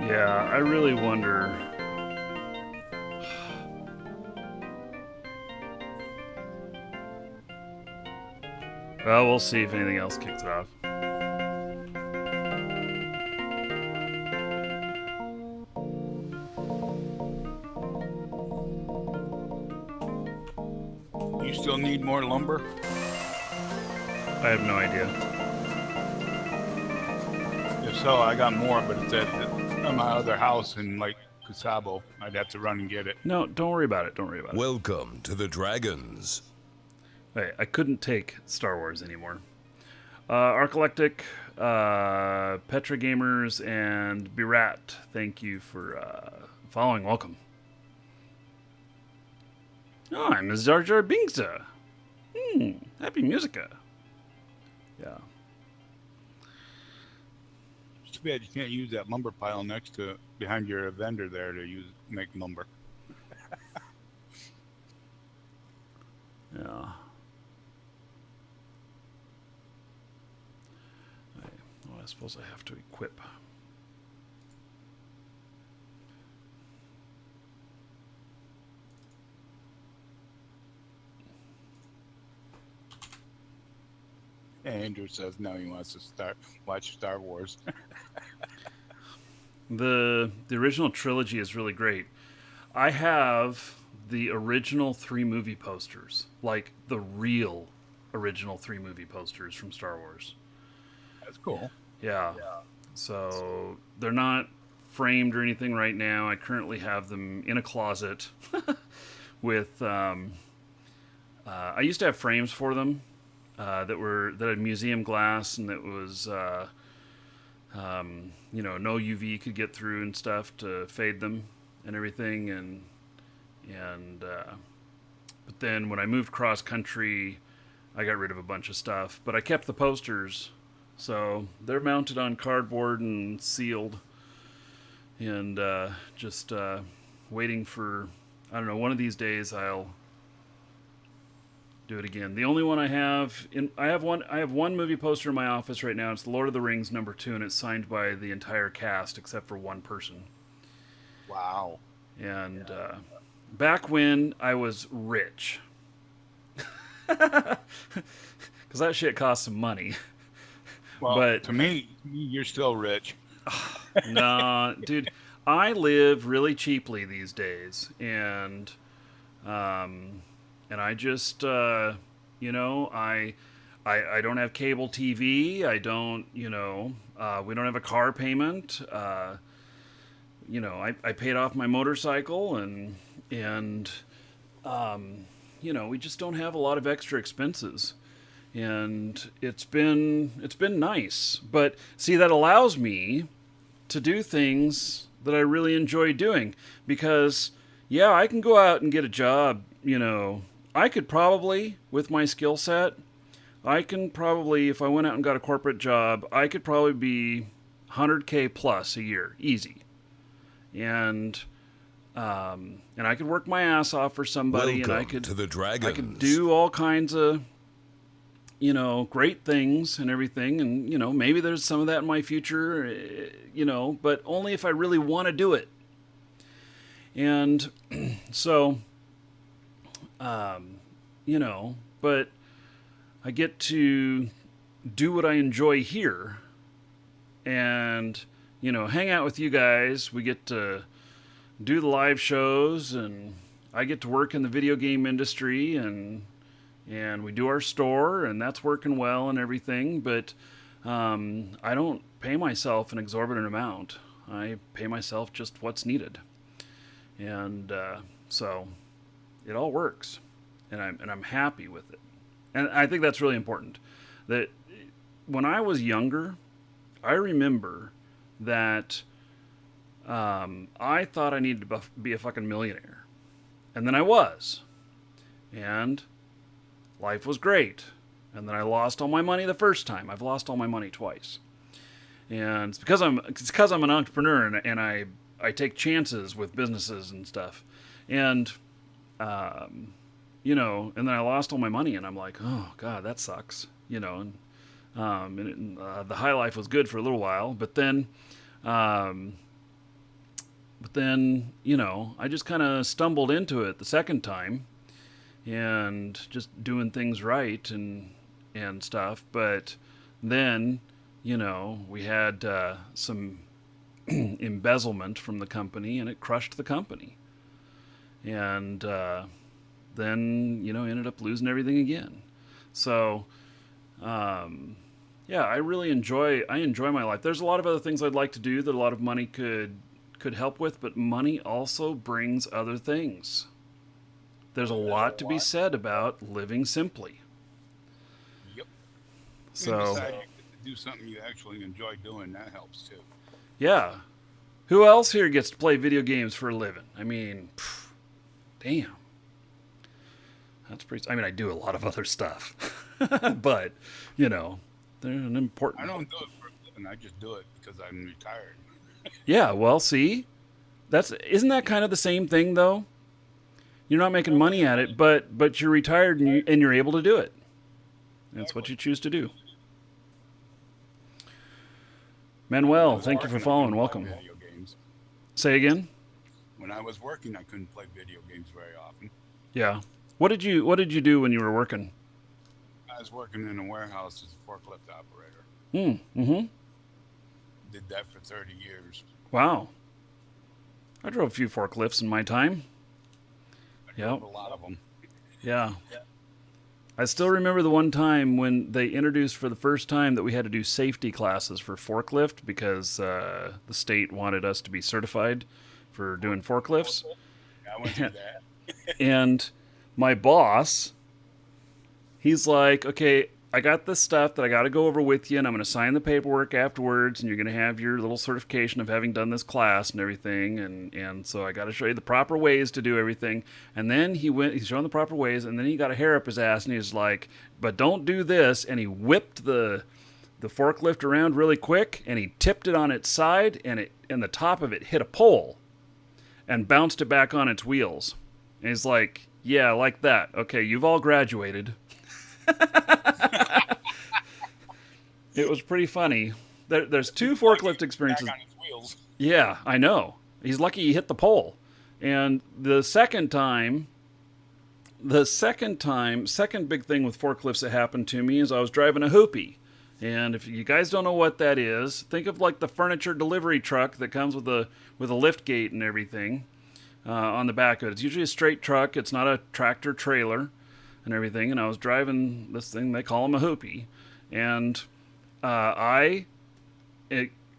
Yeah, I really wonder. Well, we'll see if anything else kicks it off. You still need more lumber? I have no idea. If so, I got more, but it's at my other house in like Casabo. I'd have to run and get it. No, don't worry about it. Don't worry about it. Welcome to the Dragons. Hey, I couldn't take Star Wars anymore. Arcalectic, Petra Gamers, and Birat, thank you for following. Welcome. Oh, I'm a Jar Jar Binksa. Happy Musica. Yeah. It's too bad you can't use that lumber pile next to behind your vendor there to make lumber. Yeah. Well, I suppose I have to equip. Andrew says now he wants to watch Star Wars. The original trilogy is really great. I have the original 3 movie posters, like the real original 3 movie posters from Star Wars. That's cool. Yeah. So they're not framed or anything right now. I currently have them in a closet with. I used to have frames for them that had museum glass and that was no UV could get through and stuff to fade them and everything and but then when I moved cross country, I got rid of a bunch of stuff, but I kept the posters. So they're mounted on cardboard and sealed and just waiting for, I don't know, one of these days I'll do it again. The only one I have one movie poster in my office right now. It's The Lord of the Rings #2 and it's signed by the entire cast except for one person. Wow. And back when I was rich. Cuz that shit cost some money. Well, but to me, you're still rich. Nah, dude, I live really cheaply these days, and I just I don't have cable TV. I don't, we don't have a car payment. I paid off my motorcycle, and we just don't have a lot of extra expenses. And it's been nice. But see, that allows me to do things that I really enjoy doing. Because, yeah, I can go out and get a job, I could probably, with my skill set, if I went out and got a corporate job, I could probably be $100K plus a year, easy. And I could work my ass off for somebody. Welcome and I could to the Dragons. I could do all kinds of great things and everything, and maybe there's some of that in my future, but only if I really want to do it. And so but I get to do what I enjoy here and hang out with you guys. We get to do the live shows, and I get to work in the video game industry, and we do our store, and that's working well and everything, but I don't pay myself an exorbitant amount. I pay myself just what's needed. And so it all works, and I'm happy with it. And I think that's really important. That when I was younger, I remember that I thought I needed to be a fucking millionaire. And then I was. And life was great. And then I lost all my money the first time. I've lost all my money twice. And it's because I'm an entrepreneur, and I take chances with businesses and stuff. And and then I lost all my money, and I'm like, oh God, that sucks. The high life was good for a little while, but then but then, I just kind of stumbled into it the second time and just doing things right and stuff. But then, we had some embezzlement from the company, and it crushed the company. And then, ended up losing everything again. So, yeah, I enjoy my life. There's a lot of other things I'd like to do that a lot of money could help with, but money also brings other things. There's a lot to be said about living simply. Yep. So, And besides, you get to do something you actually enjoy doing. That helps too. yeah. Who else here gets to play video games for a living? I mean, damn. That's pretty. I mean, I do a lot of other stuff, but they're an important. I don't do it for a living. I just do it because I'm retired. Yeah. Well, see, isn't that kind of the same thing though? You're not making money at it, but you're retired and you're able to do it. That's what you choose to do. Manuel, thank you for following. Welcome. Video games. Say again. When I was working, I couldn't play video games very often. Yeah. What did you do when you were working? I was working in a warehouse as a forklift operator. Mm-hmm. Did that for 30 years. Wow. I drove a few forklifts in my time. I drove a lot of them. Yeah. I still remember the one time when they introduced for the first time that we had to do safety classes for forklift because the state wanted us to be certified for doing forklifts. Yeah, I went through that. And my boss, he's like, okay, I got this stuff that I got to go over with you, and I'm going to sign the paperwork afterwards, and you're going to have your little certification of having done this class and everything, and so I got to show you the proper ways to do everything. And then he's showing the proper ways, and then he got a hair up his ass, and he's like, but don't do this, and he whipped the forklift around really quick, and he tipped it on its side, and the top of it hit a pole and bounced it back on its wheels. And he's like, yeah, like that. Okay, you've all graduated. It was pretty funny. There's two forklift experiences. Back on its wheels. Yeah, I know. He's lucky he hit the pole. And the second big thing with forklifts that happened to me is I was driving a hoopie. And if you guys don't know what that is, think of like the furniture delivery truck that comes with a lift gate and everything on the back of it. It's usually a straight truck. It's not a tractor trailer and everything. And I was driving this thing, they call them a hoopie. And I'm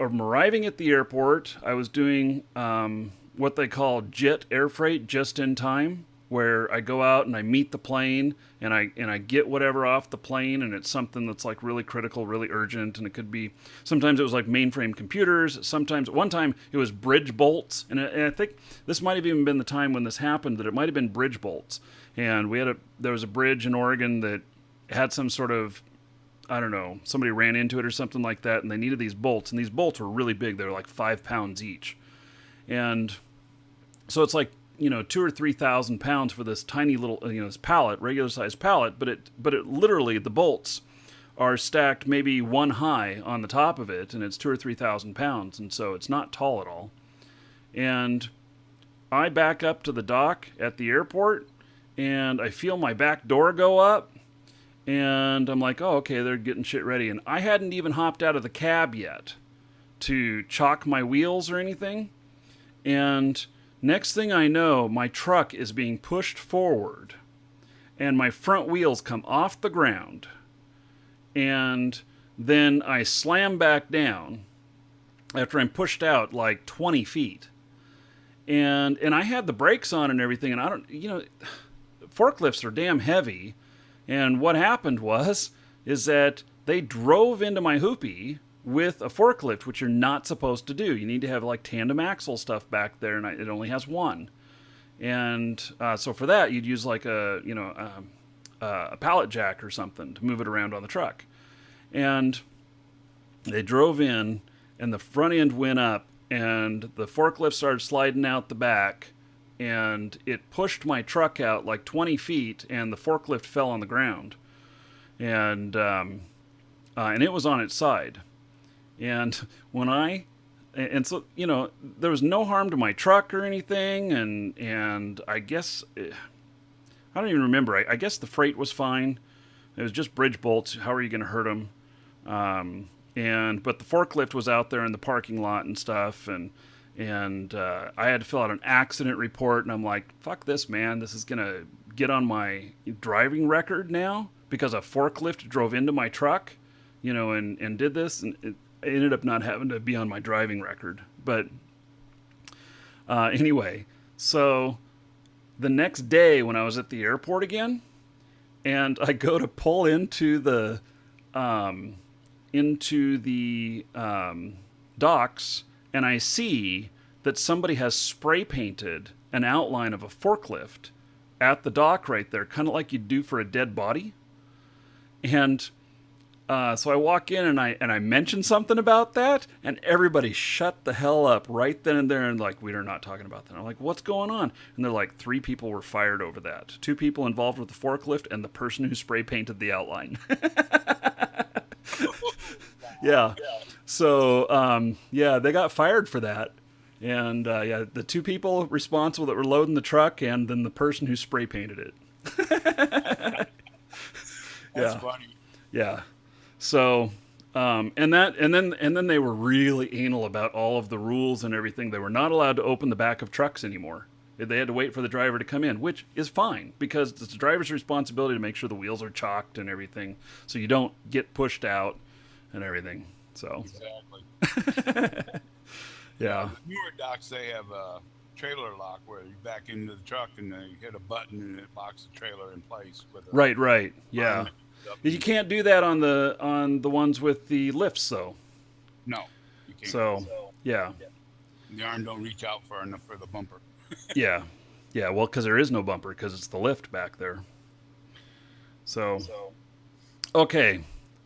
arriving at the airport. I was doing what they call jet air freight, just in time, where I go out and I meet the plane and I get whatever off the plane, and it's something that's like really critical, really urgent, and it could be, sometimes it was like mainframe computers, sometimes, one time it was bridge bolts, and I think this might have even been the time when this happened, that it might have been bridge bolts, and there was a bridge in Oregon that had some sort of, I don't know, somebody ran into it or something like that, and they needed these bolts, and these bolts were really big. They were like 5 pounds each. And so it's like, 2,000 or 3,000 pounds for this tiny little, this pallet, regular sized pallet, but it literally, the bolts are stacked maybe one high on the top of it, and it's 2,000 or 3,000 pounds, and so it's not tall at all. And I back up to the dock at the airport, and I feel my back door go up, and I'm like, oh, okay, they're getting shit ready. And I hadn't even hopped out of the cab yet to chock my wheels or anything. And next thing I know, my truck is being pushed forward, and my front wheels come off the ground. And then I slam back down after I'm pushed out like 20 feet. And I had the brakes on and everything, and I don't, forklifts are damn heavy. And what happened is that they drove into my hoopie with a forklift, which you're not supposed to do. You need to have like tandem axle stuff back there, and it only has one. And so for that, you'd use like a pallet jack or something to move it around on the truck. And they drove in, and the front end went up, and the forklift started sliding out the back, and it pushed my truck out like 20 feet, and the forklift fell on the ground. And it was on its side. And when I and so, there was no harm to my truck or anything, and I guess I don't even remember. I guess the freight was fine. It was just bridge bolts. How are you going to hurt them? But the forklift was out there in the parking lot and stuff, and I had to fill out an accident report, and I'm like, fuck this, man. This is going to get on my driving record now because a forklift drove into my truck, and did this, and it ended up not having to be on my driving record. But anyway, so the next day when I was at the airport again, and I go to pull into the docks, and I see that somebody has spray painted an outline of a forklift at the dock right there, kind of like you'd do for a dead body. And so I walk in and I mention something about that, and everybody shut the hell up right then and there, and like, we are not talking about that. I'm like, what's going on? And they're like, 3 people were fired over that. 2 people involved with the forklift and the person who spray painted the outline. Yeah. So they got fired for that. And the 2 people responsible that were loading the truck, and then the person who spray painted it. That's funny. Yeah. So, and then they were really anal about all of the rules and everything. They were not allowed to open the back of trucks anymore. They had to wait for the driver to come in, which is fine because it's the driver's responsibility to make sure the wheels are chalked and everything, so you don't get pushed out and everything. So exactly. Yeah. The newer docks, they have a trailer lock where you back into the truck and then you hit a button and it locks the trailer in place. Right. Yeah. You can't do that on the ones with the lifts, though. No, you can't. So yeah. The arm don't reach out far enough for the bumper. Yeah. Well, because there is no bumper because it's the lift back there. So okay.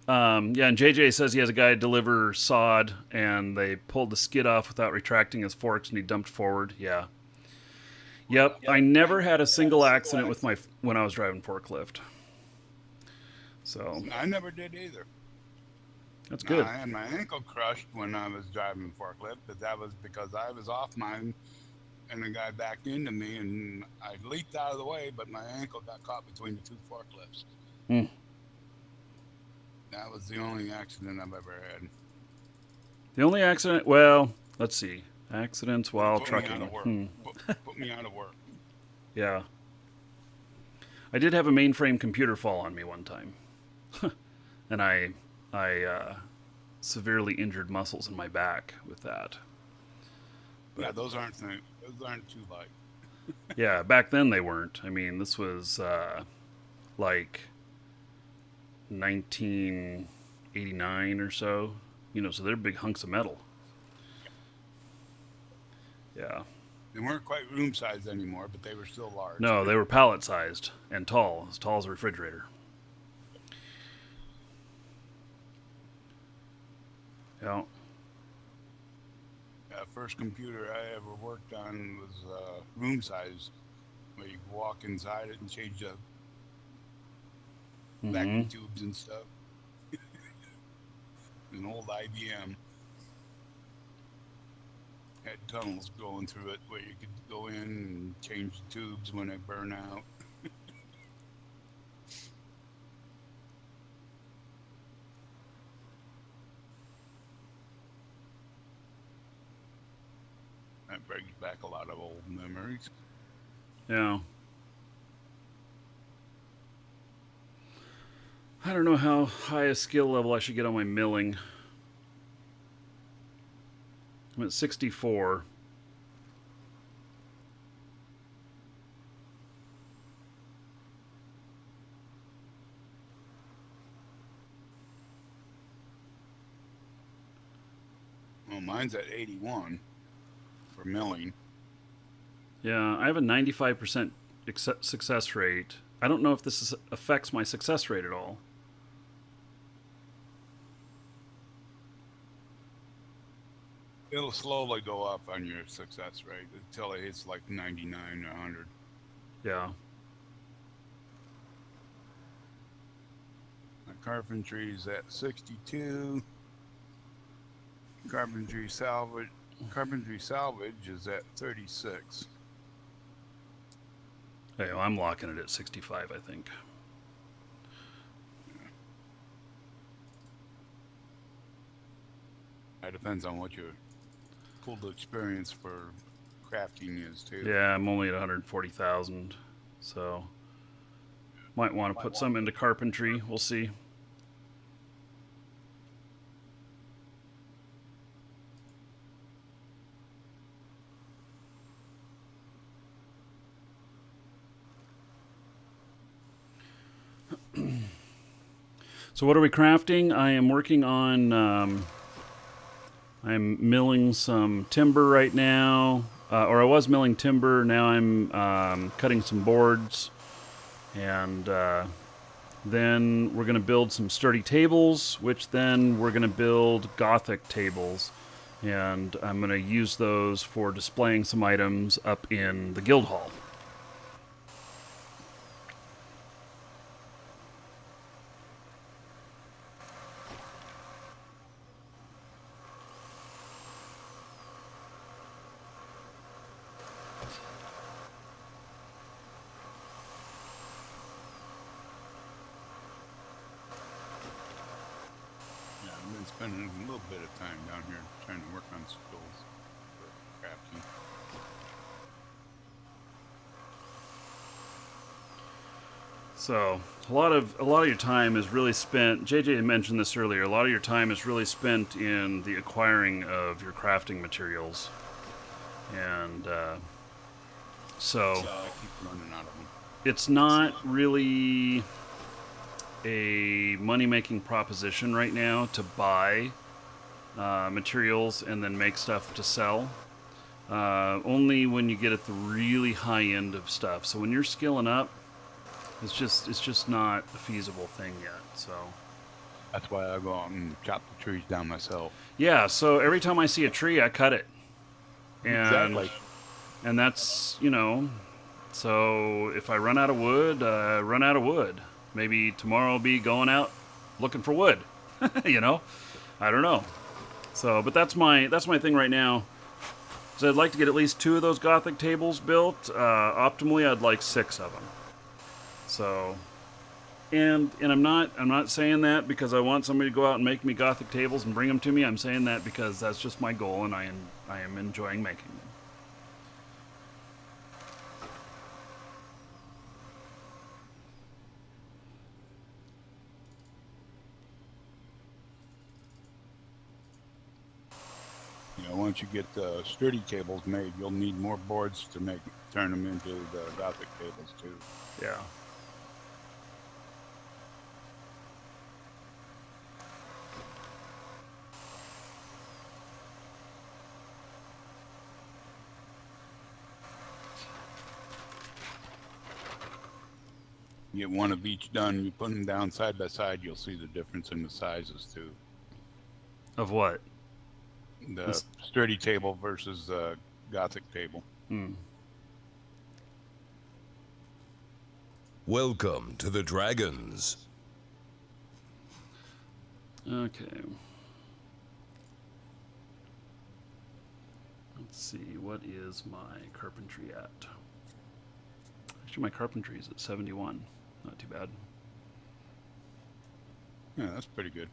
And JJ says he has a guy deliver sod, and they pulled the skid off without retracting his forks, and he dumped forward. Yeah. Yep. I never had a single accident with when I was driving forklift. So I never did either. That's good. I had my ankle crushed when I was driving forklift, but that was because I was off mine, and the guy backed into me, and I leaped out of the way, but my ankle got caught between the 2 forklifts. That was the only accident I've ever had. The only accident? Well, let's see. Accidents while trucking. Put me out of work. Yeah. I did have a mainframe computer fall on me one time. And I severely injured muscles in my back with that. But, yeah, those aren't too light. Yeah, back then they weren't. I mean, this was like 1989 or so. So they're big hunks of metal. Yeah. They weren't quite room sized anymore, but they were still large. No, they were pallet sized and tall, as tall as a refrigerator. Yeah. The first computer I ever worked on was room size, where you could walk inside it and change the vacuum tubes and stuff. An old IBM had tunnels going through it where you could go in and change the tubes when they burn out. That brings back a lot of old memories. Yeah. I don't know how high a skill level I should get on my milling. I'm at 64. Well, mine's at 81 for milling. Yeah, I have a 95% success rate. I don't know if this affects my success rate at all. It'll slowly go up on your success rate until it hits like 99 or 100. Yeah. My carpentry's at 62. Carpentry salvage Carpentry salvage is at 36. Hey, well, I'm locking it at 65, I think. It depends on what your pooled experience for crafting is too. Yeah, I'm only at 140,000, so might want to put some into carpentry. We'll see. So what are we crafting? I am working on, I'm milling some timber right now, or I was milling timber, now I'm cutting some boards, and then we're going to build some sturdy tables, which then we're going to build Gothic tables, and I'm going to use those for displaying some items up in the guild hall. I've been spending a little bit of time down here trying to work on skills for crafting. So a lot of your time is really spent. JJ had mentioned this earlier. A lot of your time is really spent in the acquiring of your crafting materials, and so I keep running out of them. it's not really a money-making proposition right now to buy materials and then make stuff to sell. Only when you get at the really high end of stuff. So when you're skilling up, it's just not a feasible thing yet. So That's why I go out and chop the trees down myself. yeah. So every time I see a tree, I cut it, and Exactly. and that's So if I run out of wood, run out of wood. Maybe tomorrow I'll be going out looking for wood. I don't know. So, but that's my thing right now. So I'd like to get at least 2 of those Gothic tables built. Optimally, I'd like 6 of them. So, and I'm not saying that because I want somebody to go out and make me Gothic tables and bring them to me. I'm saying that because that's just my goal, and I am enjoying making them. Once you get the sturdy tables made, you'll need more boards to turn them into the Gothic tables too. Yeah. You get one of each done, you put them down side by side, you'll see the difference in the sizes too. Of what? The sturdy table versus the Gothic table. Welcome to the Dragons. Okay. Let's see, what is my carpentry at? Actually, my carpentry is at 71. Not too bad. Yeah, that's pretty good.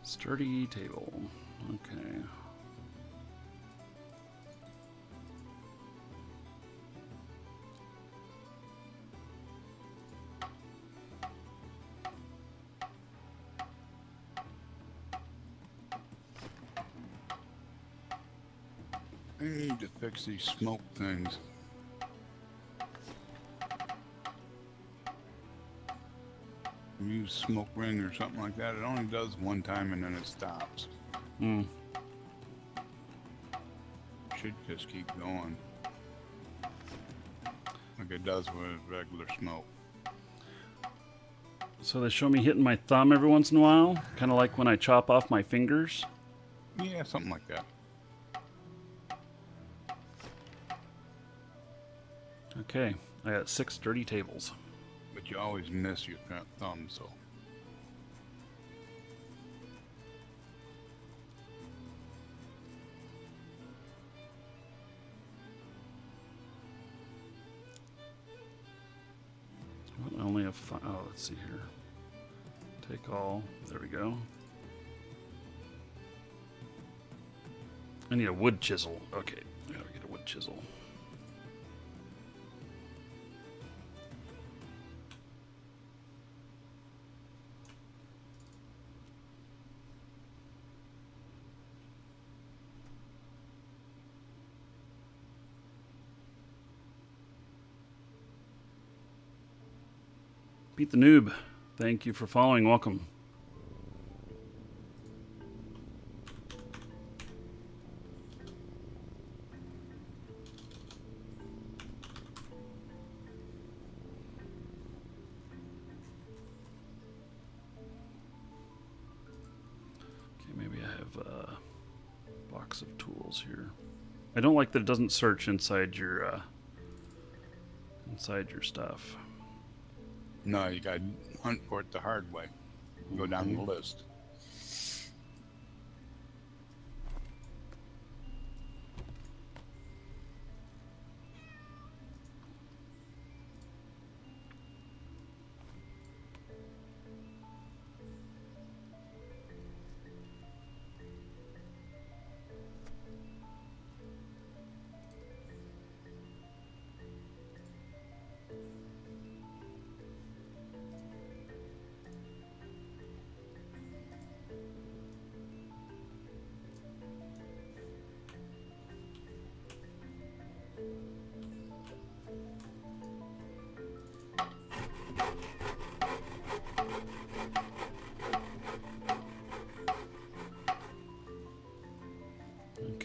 Sturdy table. Okay. I need to fix these smoke things. use smoke ring or something like that, it only does one time and then it stops. Should just keep going like it does with regular smoke. So they show me hitting my thumb every once in a while, kind of like when I chop off my fingers. Yeah, something like that. Okay, I got 6 dirty tables. But you always miss your thumb, so. I only have 5. Oh, let's see here. Take all. There we go. I need a wood chisel. Okay, I gotta get a wood chisel. Beat the Noob. Thank you for following. Welcome. Okay, maybe I have a box of tools here. I don't like that it doesn't search inside your stuff. No, you got to hunt for it the hard way. Go down the list.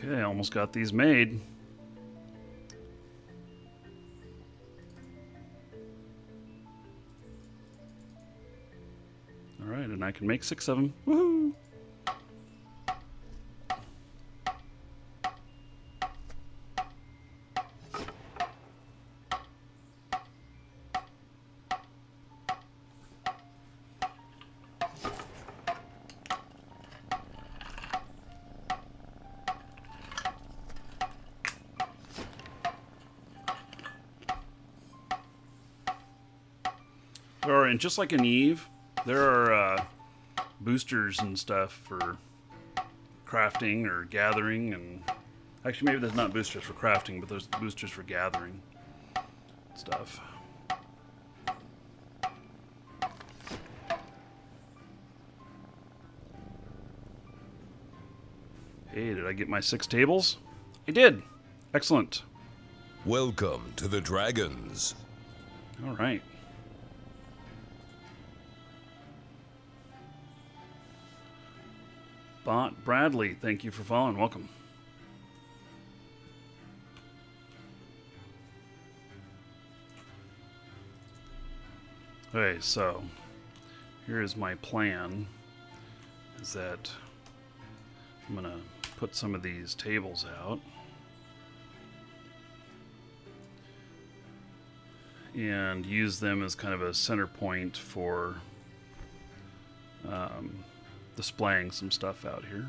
Okay, almost got these made. All right, and I can make 6 of them. Woohoo! And just like in Eve, there are boosters and stuff for crafting or gathering, and actually maybe there's not boosters for crafting, but there's boosters for gathering stuff. Hey, did I get my 6 tables? I did. Excellent. Welcome to the Dragons. All right. Bot Bradley, thank you for following. Welcome. Okay, so here is my plan. Is that I'm gonna put some of these tables out and use them as kind of a center point for displaying some stuff out here.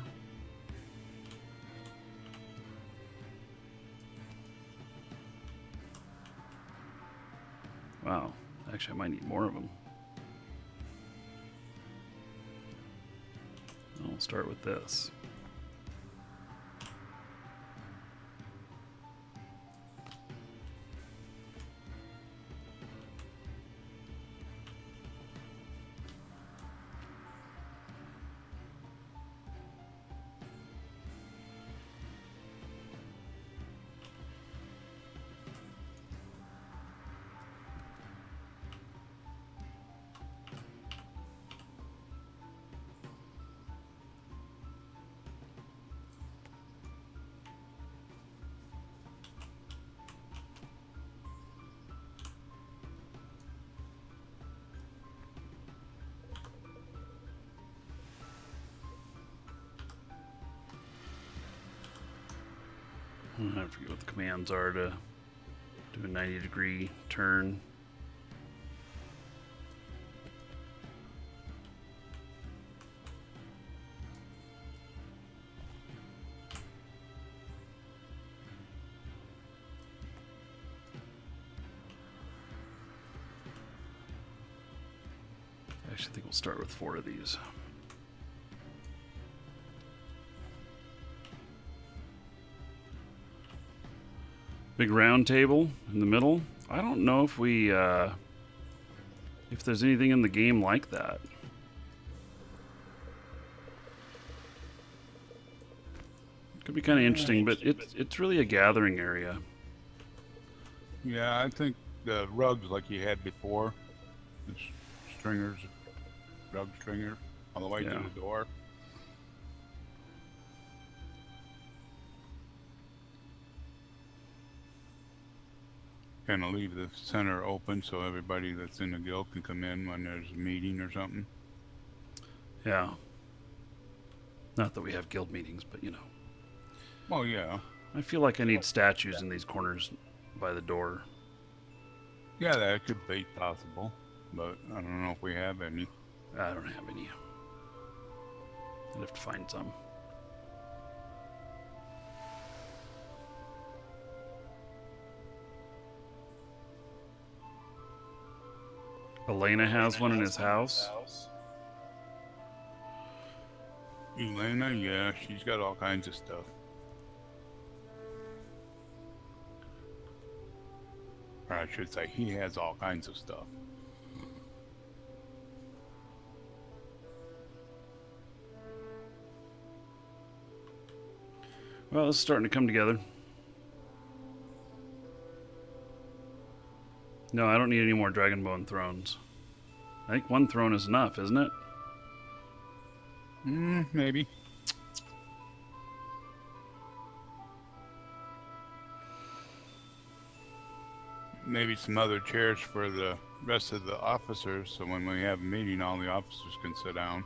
Wow, actually I might need more of them. I'll start with this. I forget what the commands are to do a 90-degree turn. I actually think we'll start with 4 of these. Big round table in the middle. I don't know if we, if there's anything in the game like that. Could be kind of interesting, but it's really a gathering area. Yeah, I think the rugs like you had before, the stringers, rug stringer, all the way to the door. Kind of leave the center open so everybody that's in the guild can come in when there's a meeting or something. Yeah. Not that we have guild meetings, but you know. Well, yeah. I feel like I need statues in these corners by the door. Yeah, that could be possible, but I don't know if we have any. I don't have any. I'd have to find some. Elena has one in his house. Elena, yeah, she's got all kinds of stuff. Or I should say, he has all kinds of stuff. Well, it's starting to come together. No, I don't need any more Dragonbone thrones. I think 1 throne is enough, isn't it? Maybe. Maybe some other chairs for the rest of the officers, so when we have a meeting, all the officers can sit down.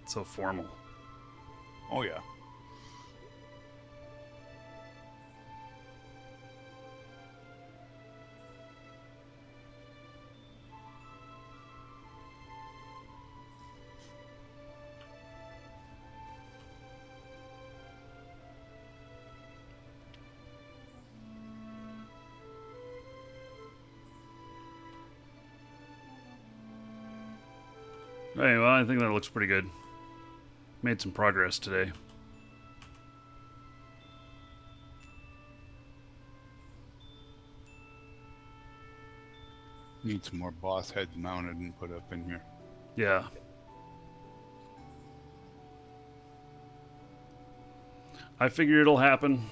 So formal. Oh, yeah. Hey, well, I think that looks pretty good. Made some progress today. Need some more boss heads mounted and put up in here. Yeah. I figure it'll happen.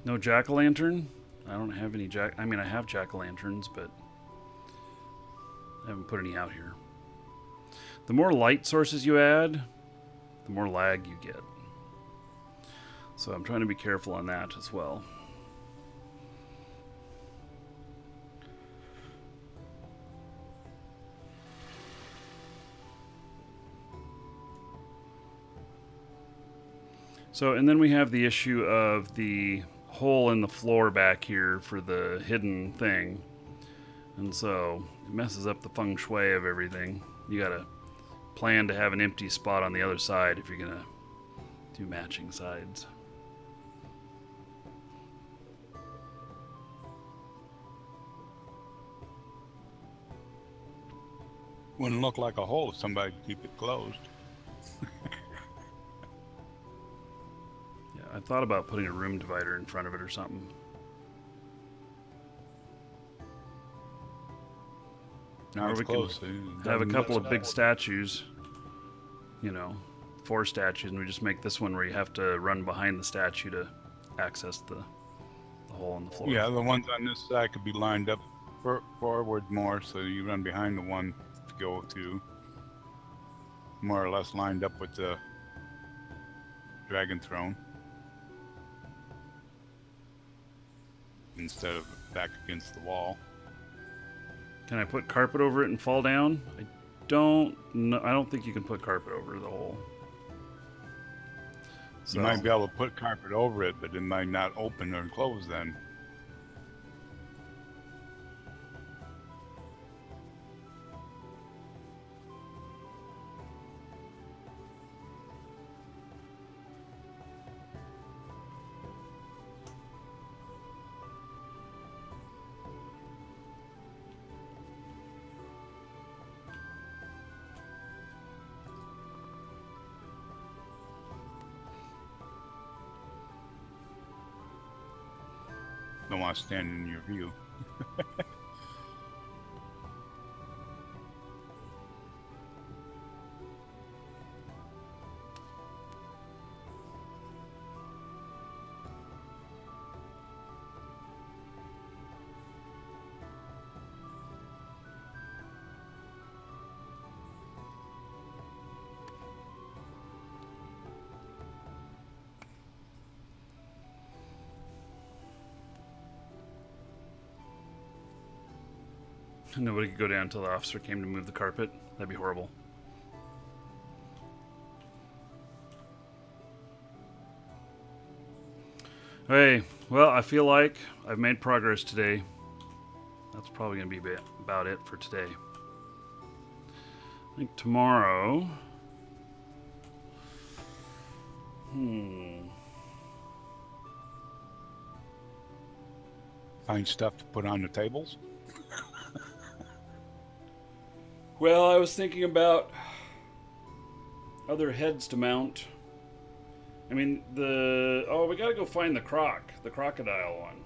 No jack-o'-lantern? I don't have any I mean, I have jack-o'-lanterns, but I haven't put any out here. The more light sources you add, the more lag you get. So I'm trying to be careful on that as well. So, and then we have the issue of the hole in the floor back here for the hidden thing. And so it messes up the feng shui of everything. You gotta plan to have an empty spot on the other side if you're gonna do matching sides. Wouldn't look like a hole if somebody could keep it closed. Yeah, I thought about putting a room divider in front of it or something. Now it's we close. can have a couple of big statues, you know, 4 statues, and we just make this one where you have to run behind the statue to access the hole in the floor. Yeah, the ones on this side could be lined up forward more, so you run behind the one to go to. More or less lined up with the dragon throne. Instead of back against the wall. Can I put carpet over it and fall down? don't know. I don't think you can put carpet over the hole. So. You might be able to put carpet over it, but it might not open or close then. Don't want to stand in your view. Nobody could go down until the officer came to move the carpet. That'd be horrible. Hey, well, I feel like I've made progress today. That's probably going to be about it for today. I think tomorrow... Find stuff to put on the tables? Well, I was thinking about other heads to mount. I mean, we gotta go find the crocodile one.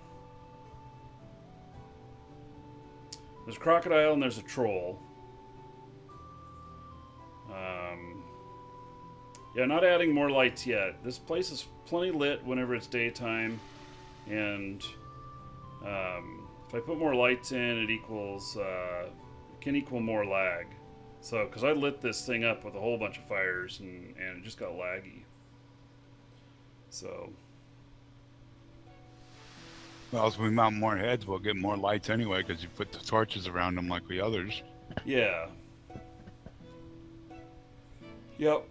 There's a crocodile and there's a troll. Yeah, not adding more lights yet. This place is plenty lit whenever it's daytime, and if I put more lights in, it equals can equal more lag. So, because I lit this thing up with a whole bunch of fires, and it just got laggy. So. Well, as we mount more heads, we'll get more lights anyway, because you put the torches around them like the others. Yeah. Yep.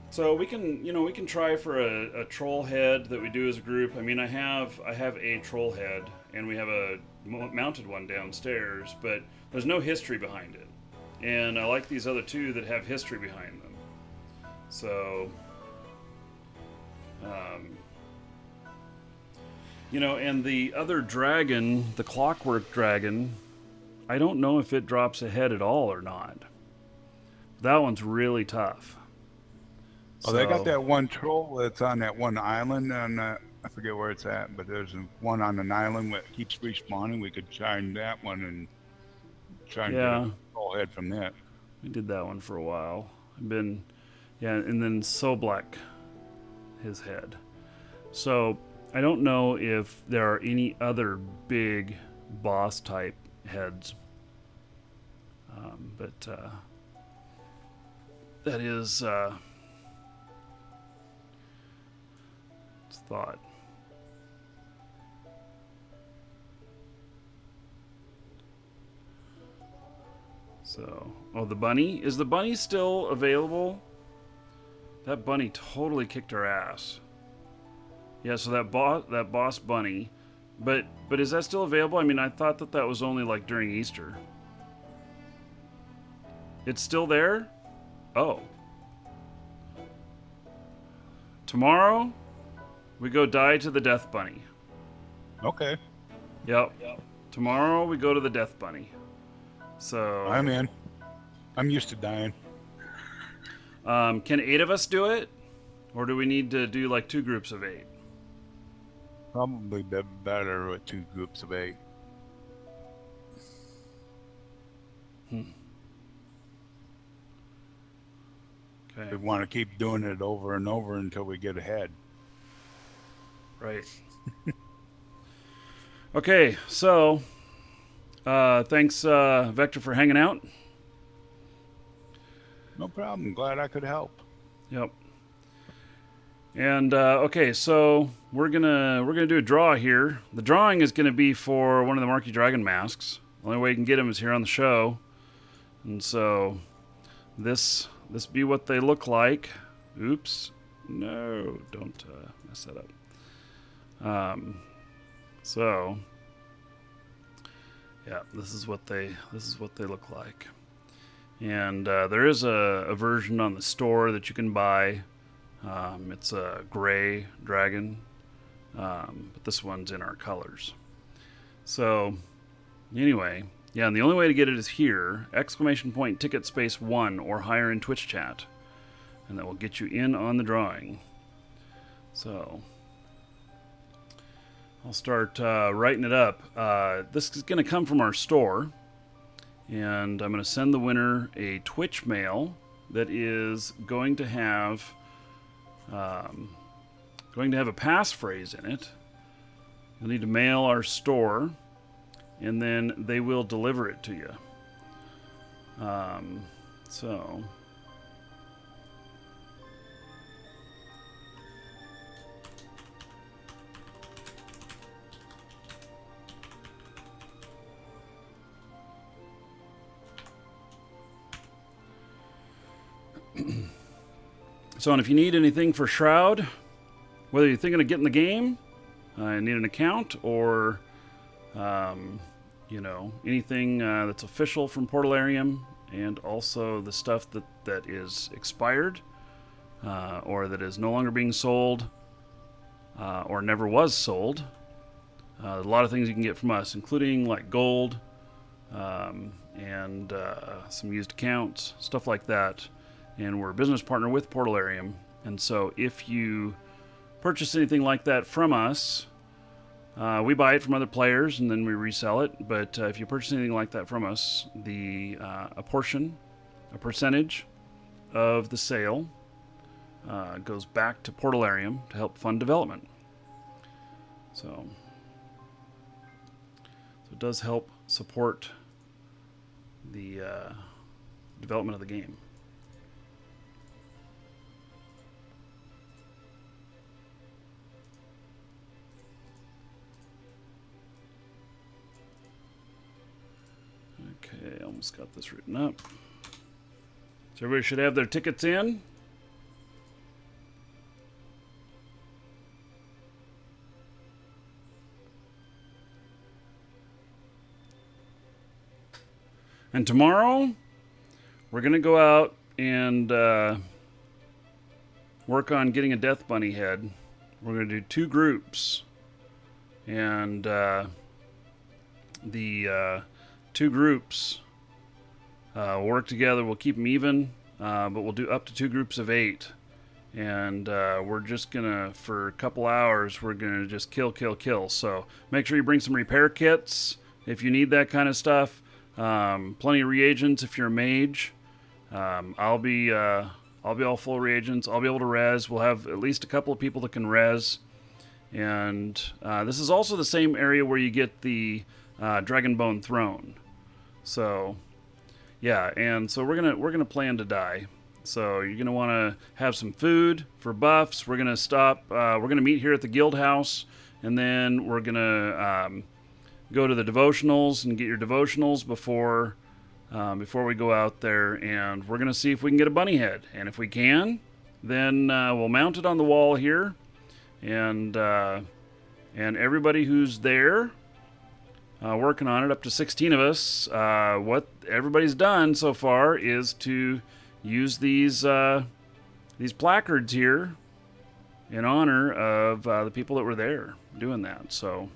So we can try for a troll head that we do as a group. I mean, I have a troll head, and we have a mounted one downstairs, but there's no history behind it. And I like these other two that have history behind them. So, and the other dragon, the clockwork dragon, I don't know if it drops a head at all or not. That one's really tough. Oh, they got that one troll that's on that one island, and I forget where it's at, but there's one on an island that keeps respawning. We could shine that one and try and get a troll head from that. We did that one for a while. And then Black, his head. So I don't know if there are any other big boss type heads, but that is. Thought. So, the bunny? Is the bunny still available? That bunny totally kicked our ass. Yeah, so that boss bunny. But is that still available? I mean, I thought that was only like during Easter. It's still there? Oh. Tomorrow? We go die to the Death Bunny. Okay. Yep. Tomorrow we go to the Death Bunny. So I'm in. I'm used to dying. Can 8 of us do it? Or do we need to do like 2 groups of 8? Probably better with 2 groups of 8. Okay. We want to keep doing it over and over until we get ahead. Right. Okay, so thanks, Vector, for hanging out. No problem. Glad I could help. Yep. And okay, so we're gonna do a draw here. The drawing is gonna be for one of the Markee Dragon masks. The only way you can get them is here on the show. And so this be what they look like. Oops. No, don't mess that up. So yeah, this is what they look like. And there is a version on the store that you can buy. It's a gray dragon, but this one's in our colors. So anyway, yeah, and the only way to get it is here, ! ticket space 1 or higher in Twitch chat. And that will get you in on the drawing. So I'll start writing it up. This is going to come from our store. And I'm going to send the winner a Twitch mail that is going to have a passphrase in it. You'll need to mail our store, and then they will deliver it to you. So, and if you need anything for Shroud, whether you're thinking of getting the game, need an account, or anything that's official from Portalarium, and also the stuff that is expired, or that is no longer being sold, or never was sold. A lot of things you can get from us, including like gold, and some used accounts, stuff like that. And we're a business partner with Portalarium. And so if you purchase anything like that from us, we buy it from other players and then we resell it. But if you purchase anything like that from us, a percentage of the sale goes back to Portalarium to help fund development. So it does help support the development of the game. Okay, almost got this written up. So everybody should have their tickets in. And tomorrow, we're going to go out and work on getting a Death Bunny head. We're going to do 2 groups. And the 2 groups work together. We'll keep them even, but we'll do up to 2 groups of 8. And we're just going to, for a couple hours, we're going to just kill. So make sure you bring some repair kits if you need that kind of stuff. Plenty of reagents if you're a mage. I'll be all full reagents. I'll be able to res. We'll have at least a couple of people that can res. And this is also the same area where you get the Dragonbone Throne. So yeah, and so we're gonna plan to die. So you're gonna want to have some food for buffs. We're gonna stop. We're gonna meet here at the guild house, and then we're gonna go to the devotionals and get your devotionals before we go out there. And we're gonna see if we can get a bunny head, and if we can, then we'll mount it on the wall here, and everybody who's there. Working on it, up to 16 of us. What everybody's done so far is to use these placards here in honor of the people that were there doing that. So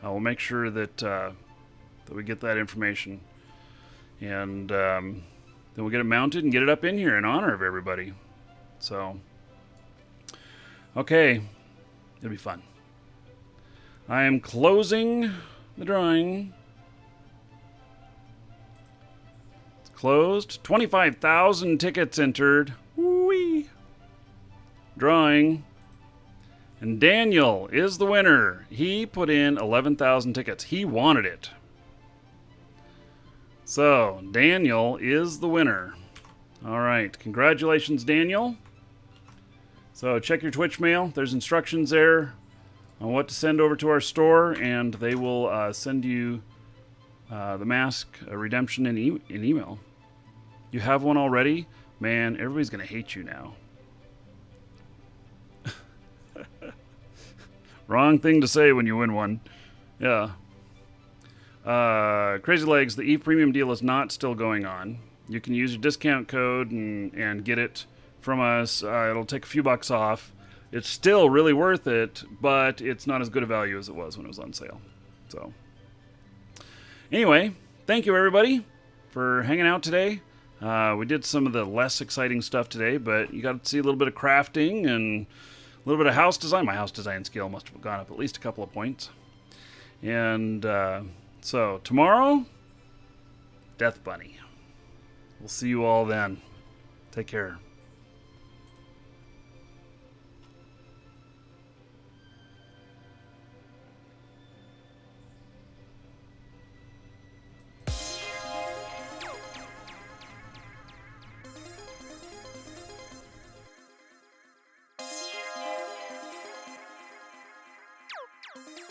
we'll make sure that we get that information, and then we'll get it mounted and get it up in here in honor of everybody. So okay, it'll be fun. I am closing the drawing. It's closed. 25,000 tickets entered. Whee! Drawing. And Daniel is the winner. He put in 11,000 tickets. He wanted it. So, Daniel is the winner. All right. Congratulations, Daniel. So, check your Twitch mail. There's instructions there on what to send over to our store, and they will send you the mask redemption in email. You have one already? Man, everybody's going to hate you now. Wrong thing to say when you win one. Yeah. Crazy Legs, the EVE Premium deal is not still going on. You can use your discount code and get it from us. It'll take a few bucks off. It's still really worth it, but it's not as good a value as it was when it was on sale. So, anyway, thank you everybody for hanging out today. We did some of the less exciting stuff today, but you got to see a little bit of crafting and a little bit of house design. My house design skill must have gone up at least a couple of points. And so tomorrow, Death Bunny. We'll see you all then. Take care. You